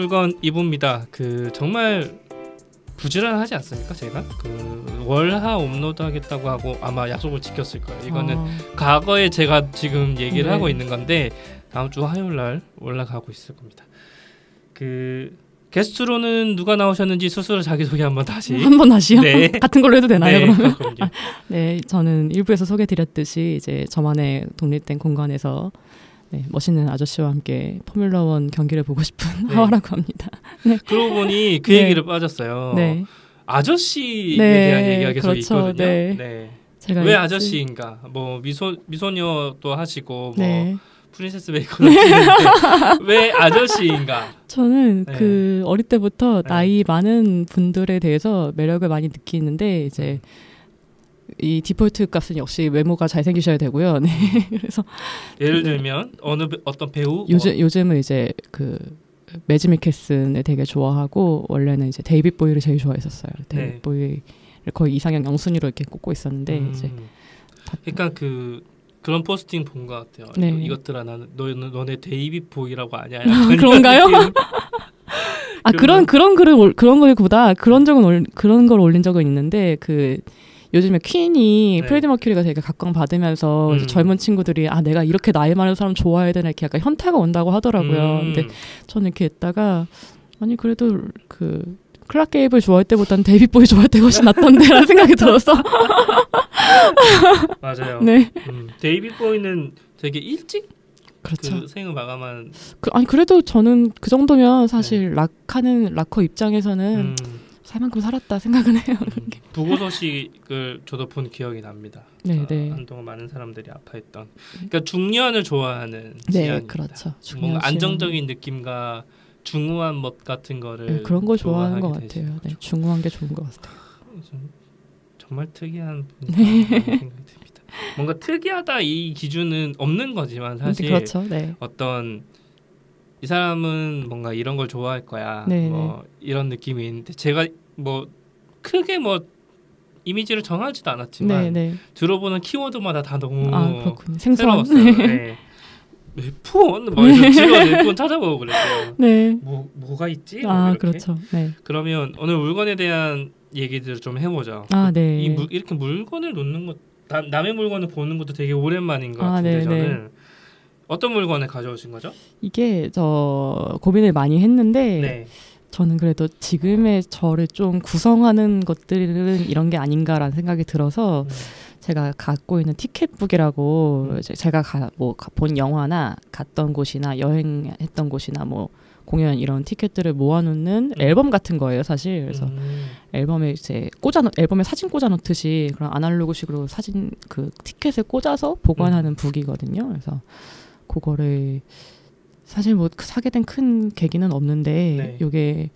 물건 이부입니다. 정말 부지런하지 않습니까? 제가 월하 업로드 하겠다고 하고 아마 약속을 지켰을 거예요. 이거는 과거에 제가 지금 얘기를 하고 있는 건데 다음 주 화요일 날 올라가고 있을 겁니다. 게스트로는 누가 나오셨는지 스스로 자기소개 한번 하시요? 네. 같은 걸로 해도 되나요? 네, 그러면? 네, 저는 일부에서 소개드렸듯이 이제 저만의 독립된 공간에서 멋있는 아저씨와 함께 포뮬러1 경기를 보고 싶은 하와라고 합니다. 네. 그러고 보니 그 얘기를 빠졌어요. 네. 아저씨에 대한 얘기가 계속 그렇죠. 있거든요. 네. 제가 왜 아저씨인가? 뭐 미소녀도 하시고 뭐 프린세스 메이커도 하시는데 왜 아저씨인가? 저는 어릴 때부터 나이 많은 분들에 대해서 매력을 많이 느끼는데 이제 이 디폴트 값은 역시 외모가 잘생기셔야 되고요. 네. 그래서 예를 들면 어떤 배우? 요즘은 이제 매즈 미켈슨을 되게 좋아하고 원래는 이제 데이빗 보이를 제일 좋아했었어요. 데이빗 보이를 거의 이상형 영순위로 이렇게 꼽고 있었는데 이제 그러니까 그런 포스팅 본 것 같아요. 네. 이것들아 나는 너네 데이빗 보이라고 아냐? 그런가요? 그런 글보다 그런 걸 올린 적은 있는데 요즘에 퀸이 프레디 머큐리가 되게 각광받으면서 젊은 친구들이 내가 이렇게 나이 많은 사람 좋아해야 되나 이렇게 약간 현타가 온다고 하더라고요. 근데 저는 이렇게 했다가 아니 그래도 클라크 게이블 좋아할 때보다는 데이빗 보이 좋아할 때가 훨씬 낫던데라는 생각이 들어서 맞아요. 네. 데이빗 보이는 되게 일찍 그렇죠. 생을 마감한 그래도 저는 그 정도면 사실 락커 입장에서는 살 만큼 살았다 생각은 해요. 부고 소식을 저도 본 기억이 납니다. 네. 한동안 많은 사람들이 아파했던. 그러니까 중년을 좋아하는 지향입니다. 그렇죠. 뭔가 안정적인 느낌과 중후한 멋 같은 거를 그런 거 좋아하는 것 같아요. 네, 중후한 게 좋은 것 같아요. 정말 특이한 분이라는 생각이 듭니다. 뭔가 특이하다 이 기준은 없는 거지만 사실 그렇죠. 네. 어떤 이 사람은 뭔가 이런 걸 좋아할 거야. 뭐 이런 느낌이 있는데 제가 뭐 크게 뭐 이미지를 정하지도 않았지만 들어보는 키워드마다 다 너무 새로웠어요. F1? 뭐 집어 F1 찾아보고 그랬어요. 뭐가 있지? 그렇죠. 네. 그러면 오늘 물건에 대한 얘기들을 좀 해보죠. 이렇게 물건을 놓는 것, 남의 물건을 보는 것도 되게 오랜만인 것 같은데 저는 어떤 물건을 가져오신 거죠? 이게 고민을 많이 했는데 저는 그래도 지금의 저를 좀 구성하는 것들은 이런 게 아닌가라는 생각이 들어서 제가 갖고 있는 티켓북이라고 이제 제가 본 영화나 갔던 곳이나 여행했던 곳이나 뭐 공연 이런 티켓들을 모아놓는 앨범 같은 거예요, 사실. 그래서 앨범에 이제 앨범에 사진 꽂아놓듯이 그런 아날로그식으로 사진 티켓을 꽂아서 보관하는 북이거든요. 그래서 그거를 사실 뭐 사게 된 큰 계기는 없는데 이게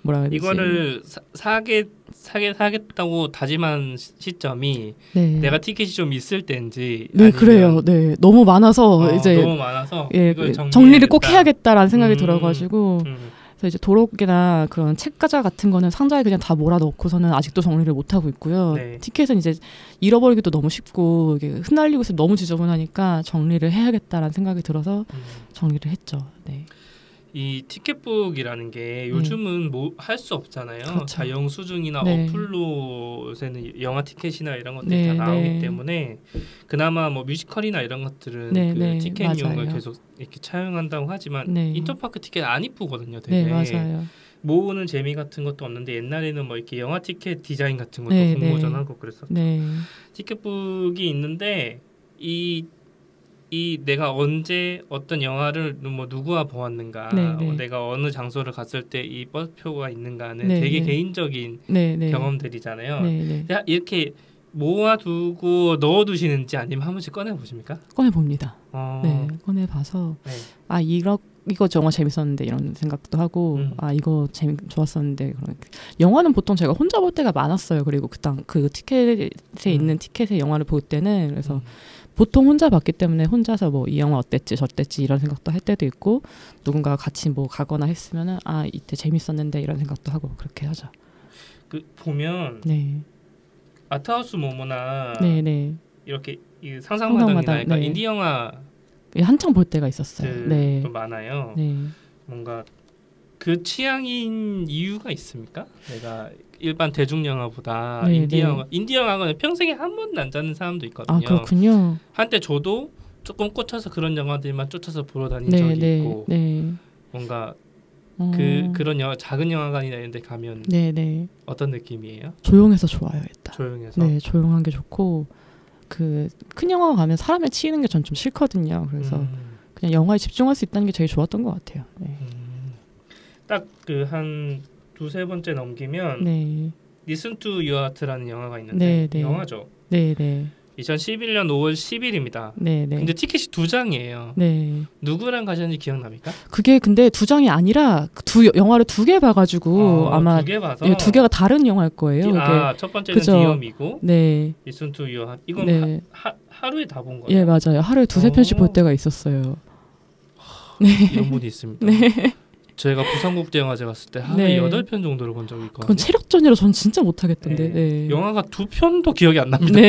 뭐라 해야 되지? 이거를 사겠다고 다짐한 시점이 내가 티켓이 좀 있을 때인지 그래요. 너무 많아서 이제 너무 많아서 정리를 꼭 해야겠다라는 생각이 들어가지고 그래서 이제 도록이나 그런 책가자 같은 거는 상자에 그냥 다 몰아넣고서는 아직도 정리를 못 하고 있고요. 티켓은 이제 잃어버리기도 너무 쉽고 이게 흩날리고 있으면 너무 지저분하니까 정리를 해야겠다라는 생각이 들어서 정리를 했죠. 이 티켓북이라는 게 요즘은 뭐 할 수 없잖아요. 그렇죠. 다 영수증이나 어플로 요새는 영화 티켓이나 이런 것들이 다 나오기 때문에 그나마 뭐 뮤지컬이나 이런 것들은 티켓용을 계속 이렇게 차용한다고 하지만 인터파크 티켓 안 이쁘거든요. 되게 맞아요. 모으는 재미 같은 것도 없는데 옛날에는 뭐 이렇게 영화 티켓 디자인 같은 것도 공모전하고 그랬었죠. 티켓북이 있는데 이 내가 언제 어떤 영화를 뭐 누구와 보았는가, 내가 어느 장소를 갔을 때 이 버스표가 있는가는 되게 개인적인 경험들이잖아요. 이렇게 모아두고 넣어두시는지 아니면 한 번씩 꺼내보십니까? 꺼내봅니다. 꺼내봐서 이거 정말 재밌었는데 이런 생각도 하고 이거 좋았었는데 영화는 보통 제가 혼자 볼 때가 많았어요. 그리고 그 티켓에 있는 티켓의 영화를 볼 때는 그래서 보통 혼자 봤기 때문에 혼자서 뭐 이 영화 어땠지 저땠지 이런 생각도 할 때도 있고 누군가가 같이 뭐 가거나 했으면은 이때 재밌었는데 이런 생각도 하고 그렇게 하죠. 보면 아트하우스 모모나 이렇게 상상마당이나 인디 영화 한창 볼 때가 있었어요. 또 많아요. 뭔가 그 취향인 이유가 있습니까? 내가 일반 대중 영화보다 인디 영화는 평생에 한 번도 안 자는 사람도 있거든요. 아, 그렇군요. 한때 저도 조금 꽂혀서 그런 영화들만 쫓아서 보러 다닌 적이 있고 뭔가 그런 작은 영화관이나 이런 데 가면 어떤 느낌이에요? 조용해서 좋아요. 일단. 조용해서? 네, 조용한 게 좋고 그 큰 영화 가면 사람에 치이는 게 전 좀 싫거든요. 그래서 그냥 영화에 집중할 수 있다는 게 제일 좋았던 것 같아요. 네. 딱 그 한 두세 번째 넘기면 Listen to Your Heart라는 영화가 있는데 영화죠? 네네. 2011년 5월 10일입니다. 근데 티켓이 2장이에요. 누구랑 가셨는지 기억납니까? 그게 근데 2장이 아니라 영화를 2개 봐가지고 아마 2개 봐서 2개가 다른 영화일 거예요. 첫 번째는 디엄이고 Listen to Your Heart. 이건 하루에 다 본 거예요? 예, 맞아요. 하루에 2-3편씩 볼 때가 있었어요. 이런 분이 있습니다. 제가 부산국제영화제 갔을 때 하루에 8편 정도를 본 적이 있거든요. 그건 체력전이라 전 진짜 못하겠던데. 영화가 2편도 기억이 안 납니다.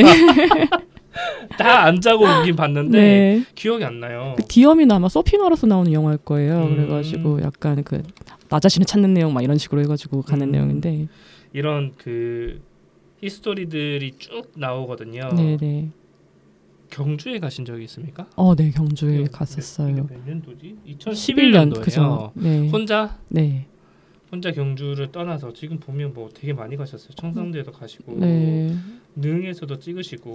다 안 자고 보긴 봤는데 기억이 안 나요. 그 디엄이나 아마 소피 마러스 나오는 영화일 거예요. 그래가지고 약간 그 나 자신을 찾는 내용 막 이런 식으로 해가지고 가는 내용인데 이런 그 히스토리들이 쭉 나오거든요. 경주에 가신 적이 있습니까? 네, 경주에 갔었어요. 몇 년도지? 2011년도예요. 그죠? 혼자? 혼자 경주를 떠나서 지금 보면 뭐 되게 많이 가셨어요. 청산도에도 가시고 능에서도 찍으시고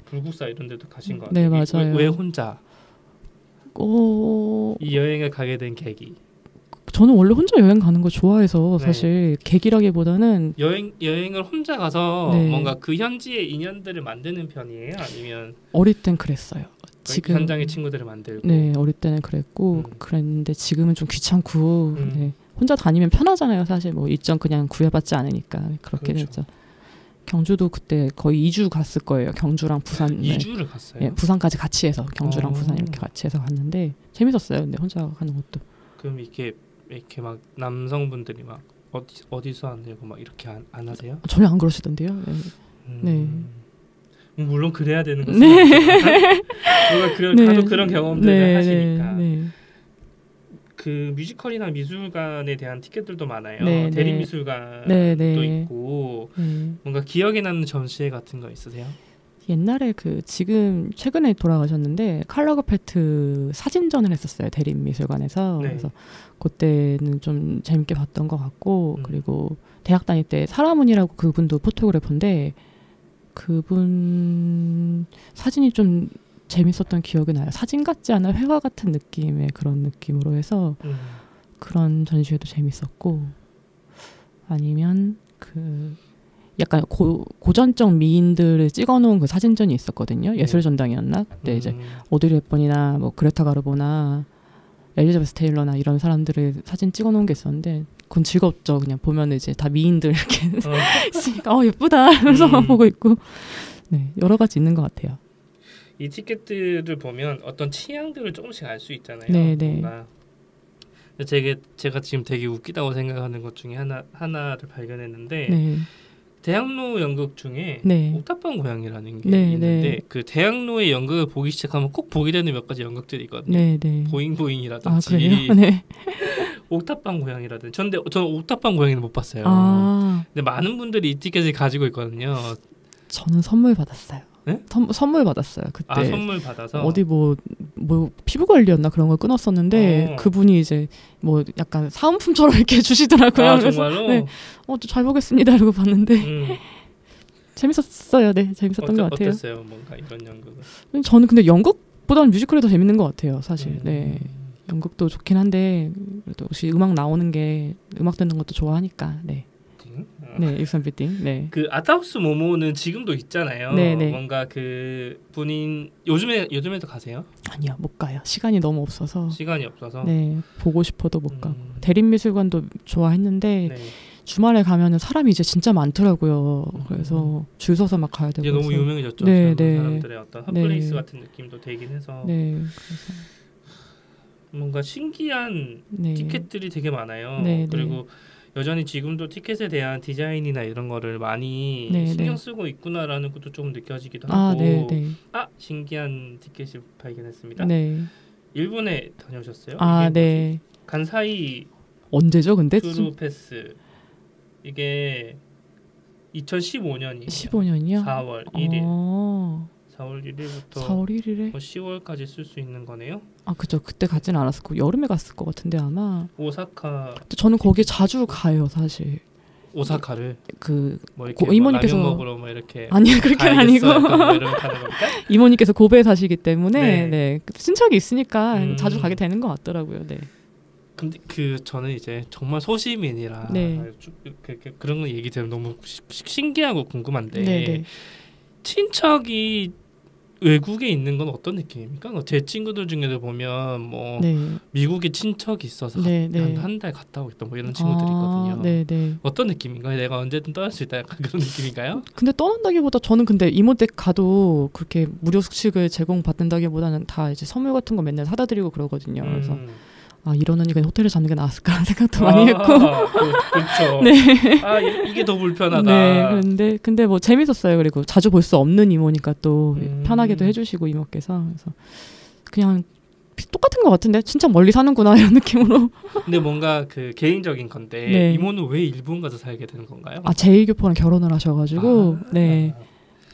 불국사 이런 데도 가신 것 같아요. 맞아요. 왜 혼자? 이 여행을 가게 된 계기? 저는 원래 혼자 여행 가는 거 좋아해서 사실 계기라기보다는 여행을 혼자 가서 뭔가 그 현지의 인연들을 만드는 편이에요? 아니면 어릴 땐 그랬어요. 지금 현장의 친구들을 만들고 어릴 때는 그랬고 그랬는데 지금은 좀 귀찮고 혼자 다니면 편하잖아요. 사실 뭐 일정 그냥 구애받지 않으니까 그렇게 됐죠. 경주도 그때 거의 2주 갔을 거예요. 경주랑 부산 2주를 갔어요? 부산까지 같이 해서 경주랑 부산 이렇게 같이 해서 갔는데 재밌었어요. 근데 혼자 가는 것도. 그럼 이렇게 막 남성분들이 막 어디서 왔냐고 막 이렇게 안 하세요? 전혀 안 그러시던데요. 물론 그래야 되는 거죠. 뭔가 가도 그런 경험들을 하시니까. 그 뮤지컬이나 미술관에 대한 티켓들도 많아요. 대립미술관도 있고 뭔가 기억에 남는 전시회 같은 거 있으세요? 옛날에 지금 최근에 돌아가셨는데 칼라거페트 사진전을 했었어요. 대립미술관에서. 그래서 그때는 좀 재밌게 봤던 것 같고 그리고 대학 다닐 때 사라문이라고 그분도 포토그래퍼인데 그분 사진이 좀 재밌었던 기억이 나요. 사진 같지 않은 회화 같은 느낌의 그런 느낌으로 해서 그런 전시회도 재밌었고 아니면 약간 고전적 미인들을 찍어놓은 그 사진전이 있었거든요. 예술전당이었나? 그때 이제 오드리 헵번이나 뭐 그레타 가르보나 엘리자베스 테일러나 이런 사람들의 사진 찍어놓은 게 있었는데 그건 즐겁죠. 그냥 보면 이제 다 미인들 이렇게 있으니까 예쁘다 하면서 보고 있고 여러 가지 있는 것 같아요. 이 티켓들을 보면 어떤 취향들을 조금씩 알 수 있잖아요. 뭔가 제가 지금 되게 웃기다고 생각하는 것 중에 하나를 발견했는데 대학로 연극 중에 옥탑방 고양이라는 게 있는데 그 대학로의 연극을 보기 시작하면 꼭 보게 되는 몇 가지 연극들이 있거든요. 보잉보잉이라든지 옥탑방 고양이라든지 저는 옥탑방 고양이는 못 봤어요. 근데 많은 분들이 이 티켓을 가지고 있거든요. 저는 선물 받았어요. 선물 받았어요. 그때 선물 받아서 어디 뭐 피부 관리였나 그런 걸 끊었었는데 그분이 이제 뭐 약간 사은품처럼 이렇게 주시더라고요. 정말로? 잘 보겠습니다. 이러고 봤는데 재밌었어요. 재밌었던 것 같아요. 어땠어요? 뭔가 이런 연극은? 저는 근데 연극보다는 뮤지컬이 더 재밌는 것 같아요. 사실. 연극도 좋긴 한데 그래도 혹시 음악 나오는 게 음악 듣는 것도 좋아하니까. 일산비팅. 그 아트하우스 모모는 지금도 있잖아요. 뭔가 그 본인 요즘에도 가세요? 아니요, 못 가요. 시간이 너무 없어서. 보고 싶어도 못 가고. 대립미술관도 좋아했는데 주말에 가면은 사람이 이제 진짜 많더라고요. 그래서 줄 서서 막 가야 되고. 이제 너무 유명해졌죠. 사람들의 어떤 핫플레이스 같은 느낌도 되긴 해서. 그래서 뭔가 신기한 티켓들이 되게 많아요. 그리고 여전히 지금도 티켓에 대한 디자인이나 이런 거를 많이 신경 쓰고 있구나라는 것도 좀 느껴지기도 하고 신기한 티켓을 발견했습니다. 일본에 다녀오셨어요? 간사이 언제죠? 근데 트루패스 이게 2015년이에요. 15년이요? 4월 1일. 4월 1일부터 4월 1일에 10월까지 쓸 수 있는 거네요. 아 그죠. 그때 가진 않았었고 여름에 갔을 것 같은데 아마. 오사카. 저는 거기 자주 가요 사실. 오사카를 뭐 이모님께서 라면 먹으러 뭐 이렇게 아니요 그렇게는 아니고 뭐 이런 가는 겁니까? 이모님께서 고베에 사시기 때문에 네 친척이 있으니까 자주 가게 되는 것 같더라고요. 네. 근데 저는 이제 정말 소시민이라 그런 거 얘기 들으면 너무 신기하고 궁금한데 네네. 친척이 외국에 있는 건 어떤 느낌입니까? 제 친구들 중에도 보면 뭐 미국에 친척이 있어서 한 달 갔다 오겠다 뭐 이런 친구들이 있거든요. 네네. 어떤 느낌인가요? 내가 언제든 떠날 수 있다 약간 그런 느낌인가요? 근데 떠난다기보다 저는 근데 이모 댁 가도 그렇게 무료 숙식을 제공받는다기보다는 다 이제 선물 같은 거 맨날 사다 드리고 그러거든요. 그래서 이러느니 그냥 호텔을 잡는 게 나았을까라는 생각도 많이 했고. 그렇죠. 네. 이게 더 불편하다. 네. 근데 뭐 재밌었어요. 그리고 자주 볼 수 없는 이모니까 또 편하게도 해주시고 이모께서 그래서 그냥 똑같은 것 같은데 진짜 멀리 사는구나 이런 느낌으로. 근데 뭔가 개인적인 건데 이모는 왜 일본 가서 살게 되는 건가요? 제1교포랑 결혼을 하셔가지고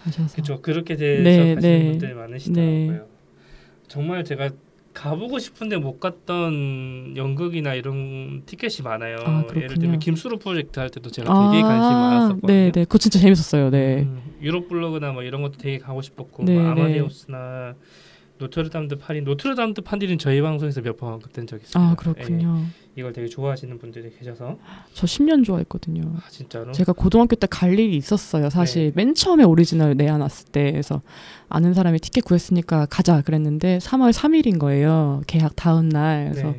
하셔서. 그렇죠. 그렇게 돼서 가시는 분들이 많으시더라고요. 정말 제가 가보고 싶은데 못 갔던 연극이나 이런 티켓이 많아요. 예를 들면 김수로 프로젝트 할 때도 제가 되게 관심이 많았었거든요. 네, 그거 진짜 재밌었어요. 네. 유럽 블로그나 뭐 이런 것도 되게 가고 싶었고, 뭐 아마데우스나 노트르담드 파리는 저희 방송에서 몇 번 언급된 적이 있어요. 그렇군요. 이걸 되게 좋아하시는 분들이 계셔서. 저 10년 좋아했거든요. 진짜로? 제가 고등학교 때 갈 일이 있었어요. 사실 맨 처음에 오리지널 내놨을 때 그래서 아는 사람이 티켓 구했으니까 가자 그랬는데 3월 3일인 거예요. 계약 다음 날. 그래서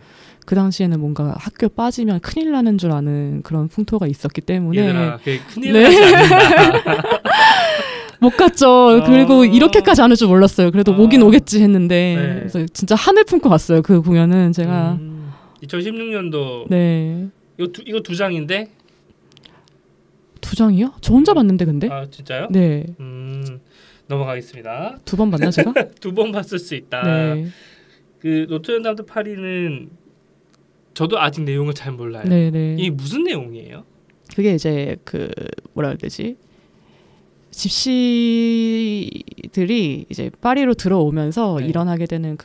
그 당시에는 뭔가 학교 빠지면 큰일 나는 줄 아는 그런 풍토가 있었기 때문에 얘들아, 큰일 나지 않는다. 못 갔죠. 그리고 이렇게까지 안 할 줄 몰랐어요. 그래도 오긴 오겠지 했는데 그래서 진짜 한을 품고 갔어요. 그 공연은 제가 2016년도 네. 이거 두 장인데? 두 장이요? 저 혼자 봤는데 근데? 진짜요? 네. 넘어가겠습니다. 2번 봤나 제가? 2번 봤을 수 있다. 네. 노트르담드 파리는 저도 아직 내용을 잘 몰라요. 네네. 이게 무슨 내용이에요? 그게 이제 뭐라 해야 되지? 집시들이 이제 파리로 들어오면서 일어나게 되는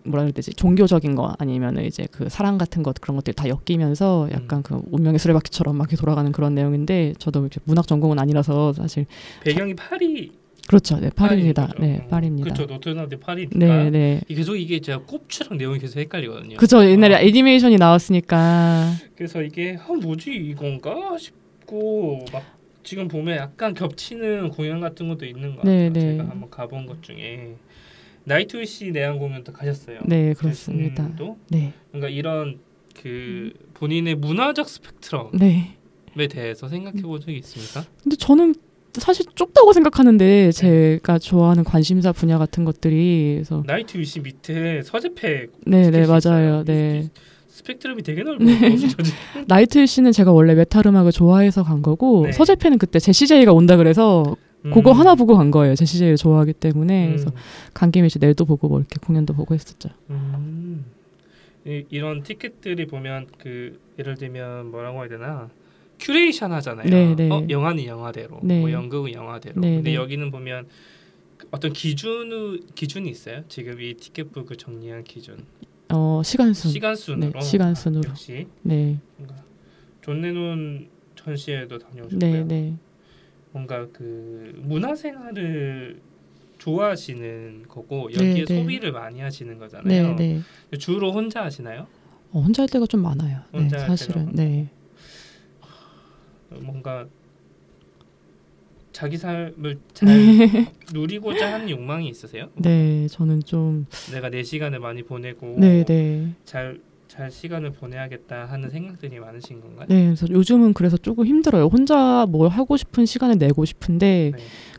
뭐라 해야 되지? 종교적인 거 아니면 이제 사랑 같은 것 그런 것들이 다 엮이면서 약간 운명의 수레바퀴처럼 막 돌아가는 그런 내용인데 저도 이렇게 문학 전공은 아니라서 사실 배경이 파리. 그렇죠, 네 파리입니다. 네 파리입니다. 그렇죠, 노트르담드 파리니까. 네. 계속 이게 제가 꼽추랑 내용이 계속 헷갈리거든요. 그렇죠, 옛날에 애니메이션이 나왔으니까. 그래서 이게 뭐지 이건가 싶고 막 지금 보면 약간 겹치는 공연 같은 것도 있는 것 같아요. 제가 한번 가본 것 중에. 나이트위시 내한 공연도 가셨어요. 네, 그렇습니다. 네. 뭔가 이런 본인의 문화적 스펙트럼에 대해서 생각해 본 적이 있습니까? 근데 저는 사실 좁다고 생각하는데 제가 좋아하는 관심사 분야 같은 것들이 그래서 나이트위시 밑에 서재팩 네, 맞아요. 네. 스펙트럼이 되게 넓어요. 나이트위시는 제가 원래 메탈 음악을 좋아해서 간 거고 서재팬은 그때 제시제이가 온다 그래서 그거 하나 보고 간 거예요. 제시제이를 좋아하기 때문에 그래서 간 김에 이제 넬도 보고 뭐 이렇게 공연도 보고 했었죠. 이런 티켓들이 보면 예를 들면 뭐라고 해야 되나 큐레이션 하잖아요. 영화는 영화대로, 뭐 연극은 영화대로. 근데 여기는 보면 어떤 기준이 있어요. 지금 이 티켓북을 정리한 기준. 시간순으로. 시간순으로. 역시. 네. 존 레논 전시회도 다녀오셨고요. 네. 뭔가 문화생활을 좋아하시는 거고 여기에 소비를 많이 하시는 거잖아요. 주로 혼자 하시나요? 혼자 할 때가 좀 많아요. 사실은. 네. 뭔가 자기 삶을 잘 누리고자 하는 욕망이 있으세요? 네, 저는 좀 내가 내 시간을 많이 보내고 잘 시간을 보내야겠다 하는 생각들이 많으신 건가요? 네, 그래서 요즘은 조금 힘들어요. 혼자 뭘 하고 싶은 시간을 내고 싶은데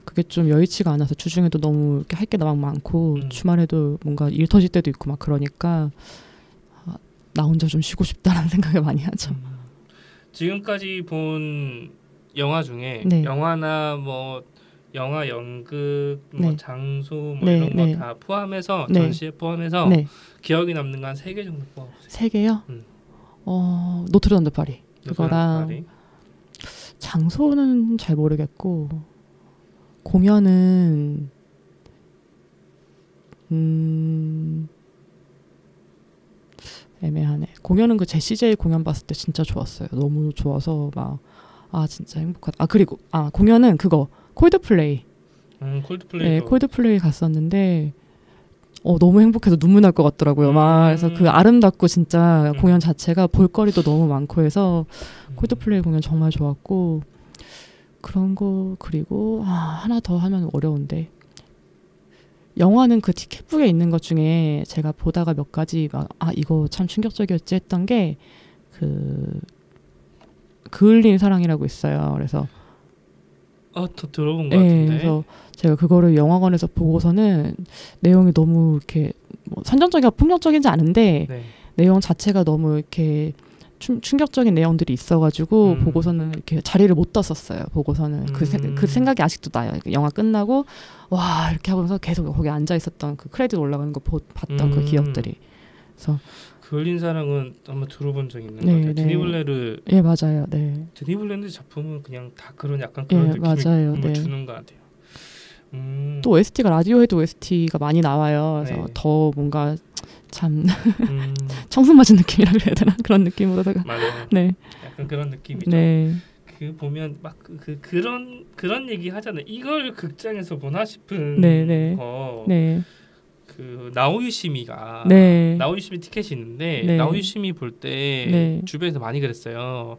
그게 좀 여의치가 않아서 주중에도 너무 이렇게 할 게 너무 많고 주말에도 뭔가 일 터질 때도 있고 막 그러니까 나 혼자 좀 쉬고 싶다라는 생각을 많이 하죠. 지금까지 본 영화 중에 영화나 뭐 영화, 연극, 뭐 장소 뭐 이런 거 다 포함해서 전시에 포함해서 기억이 남는 건 한 3개 정도 뽑아보세요. 3개요? 노트르담 드 파리. 그거랑 장소는 잘 모르겠고 공연은 애매하네. 공연은 그 제시 제이 공연 봤을 때 진짜 좋았어요. 너무 좋아서 막 진짜 행복하다. 그리고 공연은 그거 콜드플레이. 콜드플레이. 네, 콜드플레이 갔었는데 너무 행복해서 눈물 날 것 같더라고요. 그래서 그 아름답고 진짜 공연 자체가 볼거리도 너무 많고 해서 콜드플레이 공연 정말 좋았고 그런 거. 그리고 하나 더 하면 어려운데 영화는 그 티켓북에 있는 것 중에 제가 보다가 몇 가지 이거 참 충격적이었지 했던 게 그을린 사랑이라고 있어요. 그래서 더 들어본 것 같은데. 그래서 제가 그거를 영화관에서 보고서는 내용이 너무 이렇게 뭐 선정적이고 폭력적이지 않은데 내용 자체가 너무 이렇게 충격적인 내용들이 있어가지고 보고서는 이렇게 자리를 못 떴었어요. 보고서는 그 생각이 아직도 나요. 영화 끝나고 와 이렇게 하면서 계속 거기 앉아 있었던 그 크레딧 올라가는 거 봤던 그 기억들이. 그래서 그을린 사랑은 한번 들어본 적이 있는 것 같아요. 드니 블레르. 맞아요. 네. 드니 블레르 작품은 그냥 다 그런 약간 그런 느낌을 맞아요. 주는 것 같아요. 또 OST가 라디오헤드 OST가 많이 나와요. 그래서 더 뭔가 참 청순 맞은 느낌이라 그래야 되나 그런 느낌으로다가. 맞아요. 약간 그런 느낌이죠. 그 보면 막 그런 얘기 하잖아요. 이걸 극장에서 보나 싶은 거. 그 나오유시미가 나오유시미 티켓이 있는데 나오유시미 볼 때 주변에서 많이 그랬어요.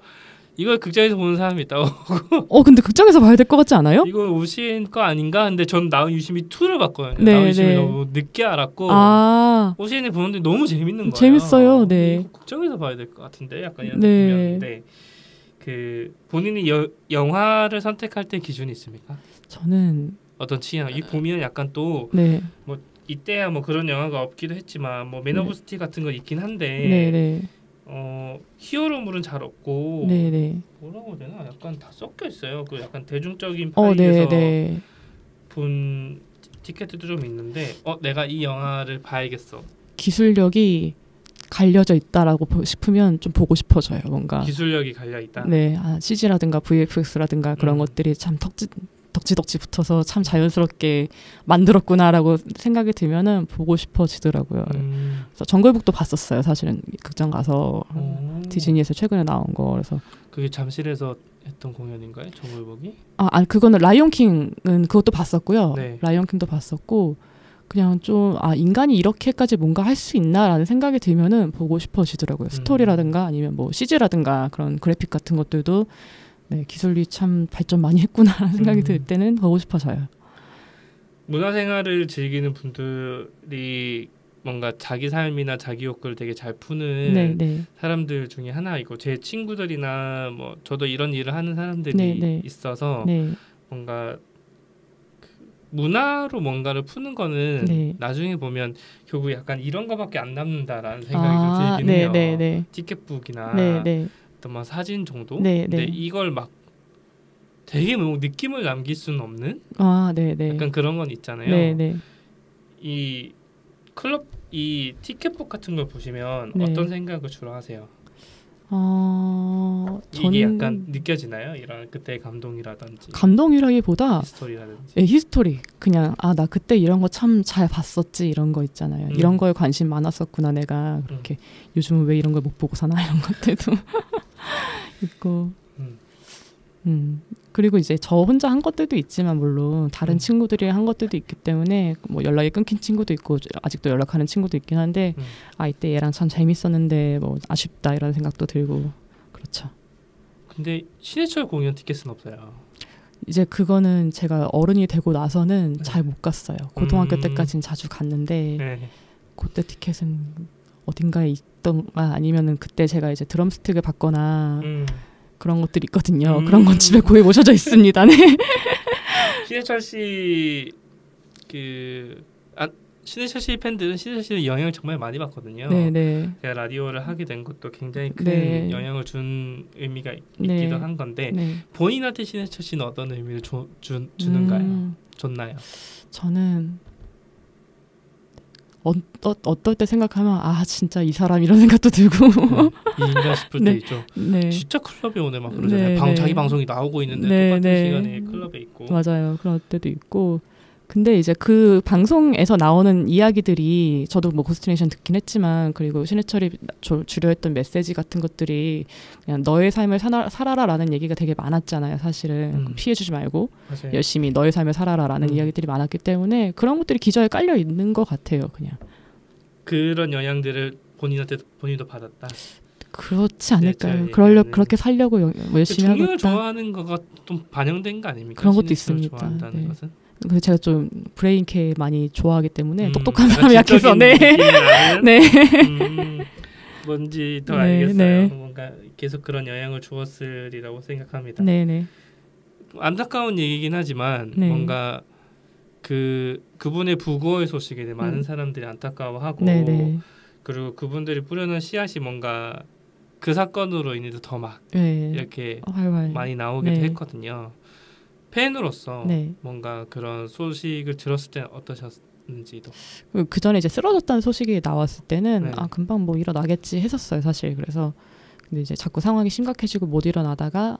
이걸 극장에서 보는 사람이 있다고. 근데 극장에서 봐야 될 것 같지 않아요? 이거 오시엔 거 아닌가? 근데 전 나오유시미 2를 봤거든요. 나오유시미 너무 늦게 알았고 오시엔을 보는데 너무 재밌는 거예요. 재밌어요. 이거 극장에서 봐야 될 것 같은데 약간 이런 느낌이었는데 그 본인이 영화를 선택할 때 기준이 있습니까? 저는 어떤 취향? 이 보면 약간 또 뭐 이때야 뭐 그런 영화가 없기도 했지만 뭐 맨 오브 스틸 같은 거 있긴 한데 히어로물은 잘 없고 뭐라고 해야 되나? 약간 다 섞여 있어요. 그 약간 대중적인 파이에서 본 티켓도 좀 있는데 내가 이 영화를 봐야겠어. 기술력이 갈려져 있다라고 싶으면 좀 보고 싶어져요. 뭔가 기술력이 갈려 있다. CG라든가 VFX라든가 그런 것들이 참 덕지덕지 붙어서 참 자연스럽게 만들었구나라고 생각이 들면은 보고 싶어지더라고요. 그래서 정글북도 봤었어요. 사실은 극장 가서 디즈니에서 최근에 나온 거. 그래서 그게 잠실에서 했던 공연인가요? 정글북이? 그거는 라이온킹은 그것도 봤었고요. 라이온킹도 봤었고 그냥 좀 인간이 이렇게까지 뭔가 할 수 있나라는 생각이 들면은 보고 싶어지더라고요. 스토리라든가 아니면 뭐 CG라든가 그런 그래픽 같은 것들도 기술이 참 발전 많이 했구나라는 생각이 들 때는 보고 싶어져요. 문화생활을 즐기는 분들이 뭔가 자기 삶이나 자기 욕구를 되게 잘 푸는 사람들 중에 하나이고 제 친구들이나 뭐 저도 이런 일을 하는 사람들이 있어서 뭔가 문화로 뭔가를 푸는 거는 나중에 보면 결국 약간 이런 거밖에 안 남는다라는 생각이 좀 들긴 해요. 티켓북이나 어떤 뭐 사진 정도? 근데 이걸 막 되게 뭐 느낌을 남길 수는 없는 약간 그런 건 있잖아요. 이 클럽 이 티켓북 같은 걸 보시면 어떤 생각을 주로 하세요? 이게 약간 느껴지나요? 이런 그때의 감동이라든지 감동이라기보다 히스토리라든지 히스토리 그냥 나 그때 이런 거 참 잘 봤었지 이런 거 있잖아요. 이런 거에 관심 많았었구나 내가 그렇게 요즘은 왜 이런 걸 못 보고 사나 이런 것들도 있고 그리고 이제 저 혼자 한 것들도 있지만 물론 다른 친구들이 한 것들도 있기 때문에 뭐 연락이 끊긴 친구도 있고 아직도 연락하는 친구도 있긴 한데 이때 얘랑 참 재밌었는데 뭐 아쉽다 이런 생각도 들고 그렇죠. 근데 신해철 공연 티켓은 없어요. 이제 그거는 제가 어른이 되고 나서는 잘 못 갔어요. 고등학교 때까지는 자주 갔는데 그때 티켓은 어딘가에 있던가 아니면은 그때 제가 이제 드럼스틱을 받거나 그런 것들이 있거든요. 그런 건 집에 고이 모셔져 있습니다. 신해철 씨 신해철 팬들은 신해철 씨의 영향을 정말 많이 받거든요. 네네. 제가 라디오를 하게 된 것도 굉장히 큰 네. 영향을 준 의미가 네. 있기도 한 건데 네. 본인한테 신해철 씨는 어떤 의미를 주는가요? 줬나요? 저는 어떨 때 생각하면 아 진짜 이 사람 이런 생각도 들고 이인가 싶을 때 있죠. 네. 진짜 클럽에 오네 막 그러잖아요. 자기 방송이 나오고 있는데 똑같은 시간에 클럽에 있고. 맞아요. 그럴 때도 있고. 근데 이제 그 방송에서 나오는 이야기들이 저도 뭐 고스트네이션 듣긴 했지만 그리고 신해철이 주려 했던 메시지 같은 것들이 그냥 너의 삶을 살아라라는 얘기가 되게 많았잖아요. 사실은 피해주지 말고 맞아요. 열심히 너의 삶을 살아라라는 이야기들이 많았기 때문에 그런 것들이 기저에 깔려 있는 것 같아요. 그냥 그런 영향들을 본인도 받았다. 그렇지 않을까요? 그렇게 살려고 열심히 하고 있다. 중력을 좋아하는 거가 좀 반영된 거 아닙니까? 그런 것도 있습니다. 좋아한다는 네. 것은? 그래서 제가 좀 브레인캐 많이 좋아하기 때문에 똑똑한 사람이 약해서 네. 뭔지 더 알겠어요. 뭔가 계속 그런 영향을 주었으리라고 생각합니다. 네네. 안타까운 얘기긴 하지만 뭔가 그분의 부고의 소식에 대해 많은 사람들이 안타까워하고 그리고 그분들이 뿌려놓은 씨앗이 뭔가 그 사건으로 인해서 더 막 이렇게 많이 나오기도 했거든요. 팬으로서 뭔가 그런 소식을 들었을 때 어떠셨는지도. 그 전에 이제 쓰러졌다는 소식이 나왔을 때는 아 금방 뭐 일어나겠지 했었어요 사실. 그래서 근데 이제 자꾸 상황이 심각해지고 못 일어나다가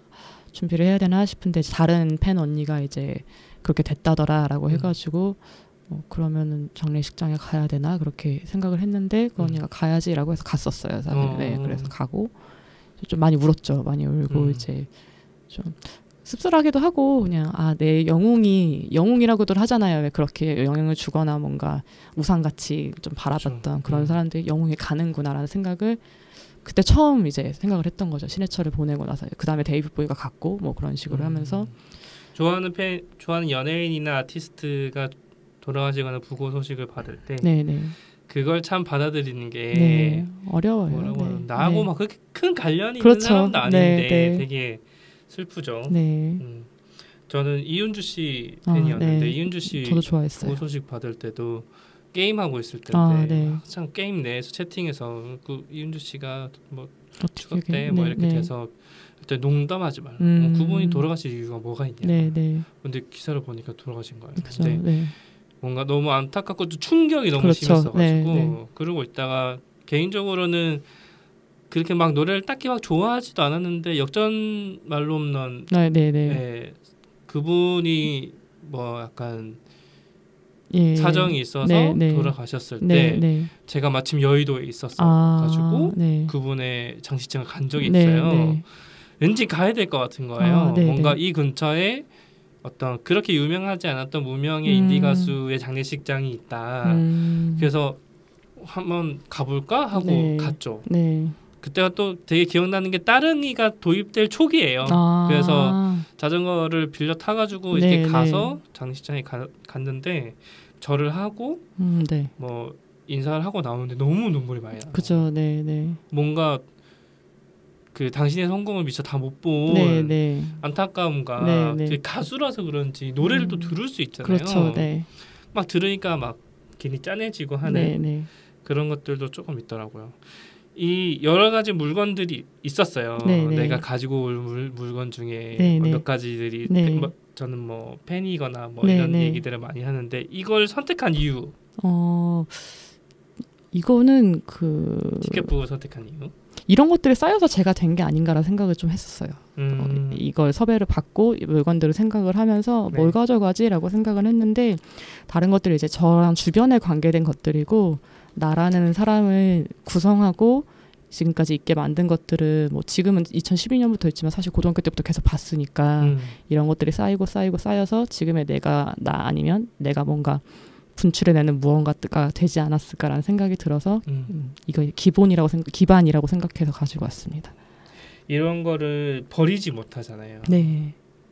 준비를 해야 되나 싶은데 다른 팬 언니가 이제 그렇게 됐다더라라고 해가지고 그러면은 장례식장에 가야 되나 그렇게 생각을 했는데 그 언니가 가야지라고 해서 갔었어요 사실. 네, 그래서 가고 좀 많이 울었죠. 많이 울고 이제 좀. 씁쓸하기도 하고 그냥 내 영웅이라고들 하잖아요. 왜 그렇게 영향을 주거나 뭔가 우상같이 좀 바라봤던 그런 사람들이 영웅이 가는구나라는 생각을 그때 처음 이제 생각을 했던 거죠. 신해철을 보내고 나서 그 다음에 데이비드 보이가 갔고 뭐 그런 식으로 하면서 좋아하는 연예인이나 아티스트가 돌아가시거나 부고 소식을 받을 때 그걸 참 받아들이는 게 어려워요. 나하고 막 그렇게 큰 관련이 있는 사람도 아닌데 되게 슬프죠. 저는 이윤주 씨 팬이었는데 이윤주 씨 저도 좋아했어요. 부고 소식 받을 때도 게임하고 있을 때인데 참 게임 내에서 채팅에서 그 이윤주 씨가 뭐 죽었대 뭐 이렇게 돼서 그때 농담하지 말라. 그분이 돌아가실 이유가 뭐가 있냐. 근데 기사를 보니까 돌아가신 거예요. 근데 뭔가 너무 안타깝고 충격이 너무 심했어가지고 그러고 있다가 개인적으로는 그렇게 막 노래를 딱히 막 좋아하지도 않았는데 역전 말로 없는 그분이 뭐 약간 사정이 있어서 돌아가셨을 때 제가 마침 여의도에 있었어가지고 그분의 장식장을 간 적이 있어요. 왠지 가야 될 것 같은 거예요. 뭔가 이 근처에 어떤 그렇게 유명하지 않았던 무명의 인디 가수의 장례식장이 있다. 그래서 한번 가볼까 하고 갔죠. 그때가 또 되게 기억나는 게 따릉이가 도입될 초기예요. 그래서 자전거를 빌려 타가지고 이렇게 가서 장례식장에 갔는데 절을 하고 뭐 인사를 하고 나오는데 너무 눈물이 많이 나요. 그죠, 뭔가 그 당신의 성공을 미처 다 못 본 안타까움과 그 가수라서 그런지 노래를 또 들을 수 있잖아요. 그렇죠, 막 들으니까 막 괜히 짠해지고 하는 그런 것들도 조금 있더라고요. 이 여러 가지 물건들이 있었어요. 내가 가지고 올 물건 중에 몇 가지들이 저는 뭐 팬이거나 뭐 이런 얘기들을 많이 하는데 이걸 선택한 이유. 이거는 티켓북을 선택한 이유. 이런 것들이 쌓여서 제가 된 게 아닌가라는 생각을 좀 했었어요. 이걸 섭외를 받고 물건들을 생각을 하면서 뭘 가져가지라고 생각을 했는데 다른 것들이 이제 저랑 주변에 관계된 것들이고 나라는 사람을 구성하고 지금까지 있게 만든 것들을 뭐 지금은 2012년부터 있지만 사실 고등학교 때부터 계속 봤으니까 이런 것들이 쌓여서 지금의 나 아니면 내가 뭔가 분출해내는 무언가가 되지 않았을까라는 생각이 들어서 이거 기반이라고 생각해서 가지고 왔습니다. 이런 거를 버리지 못하잖아요.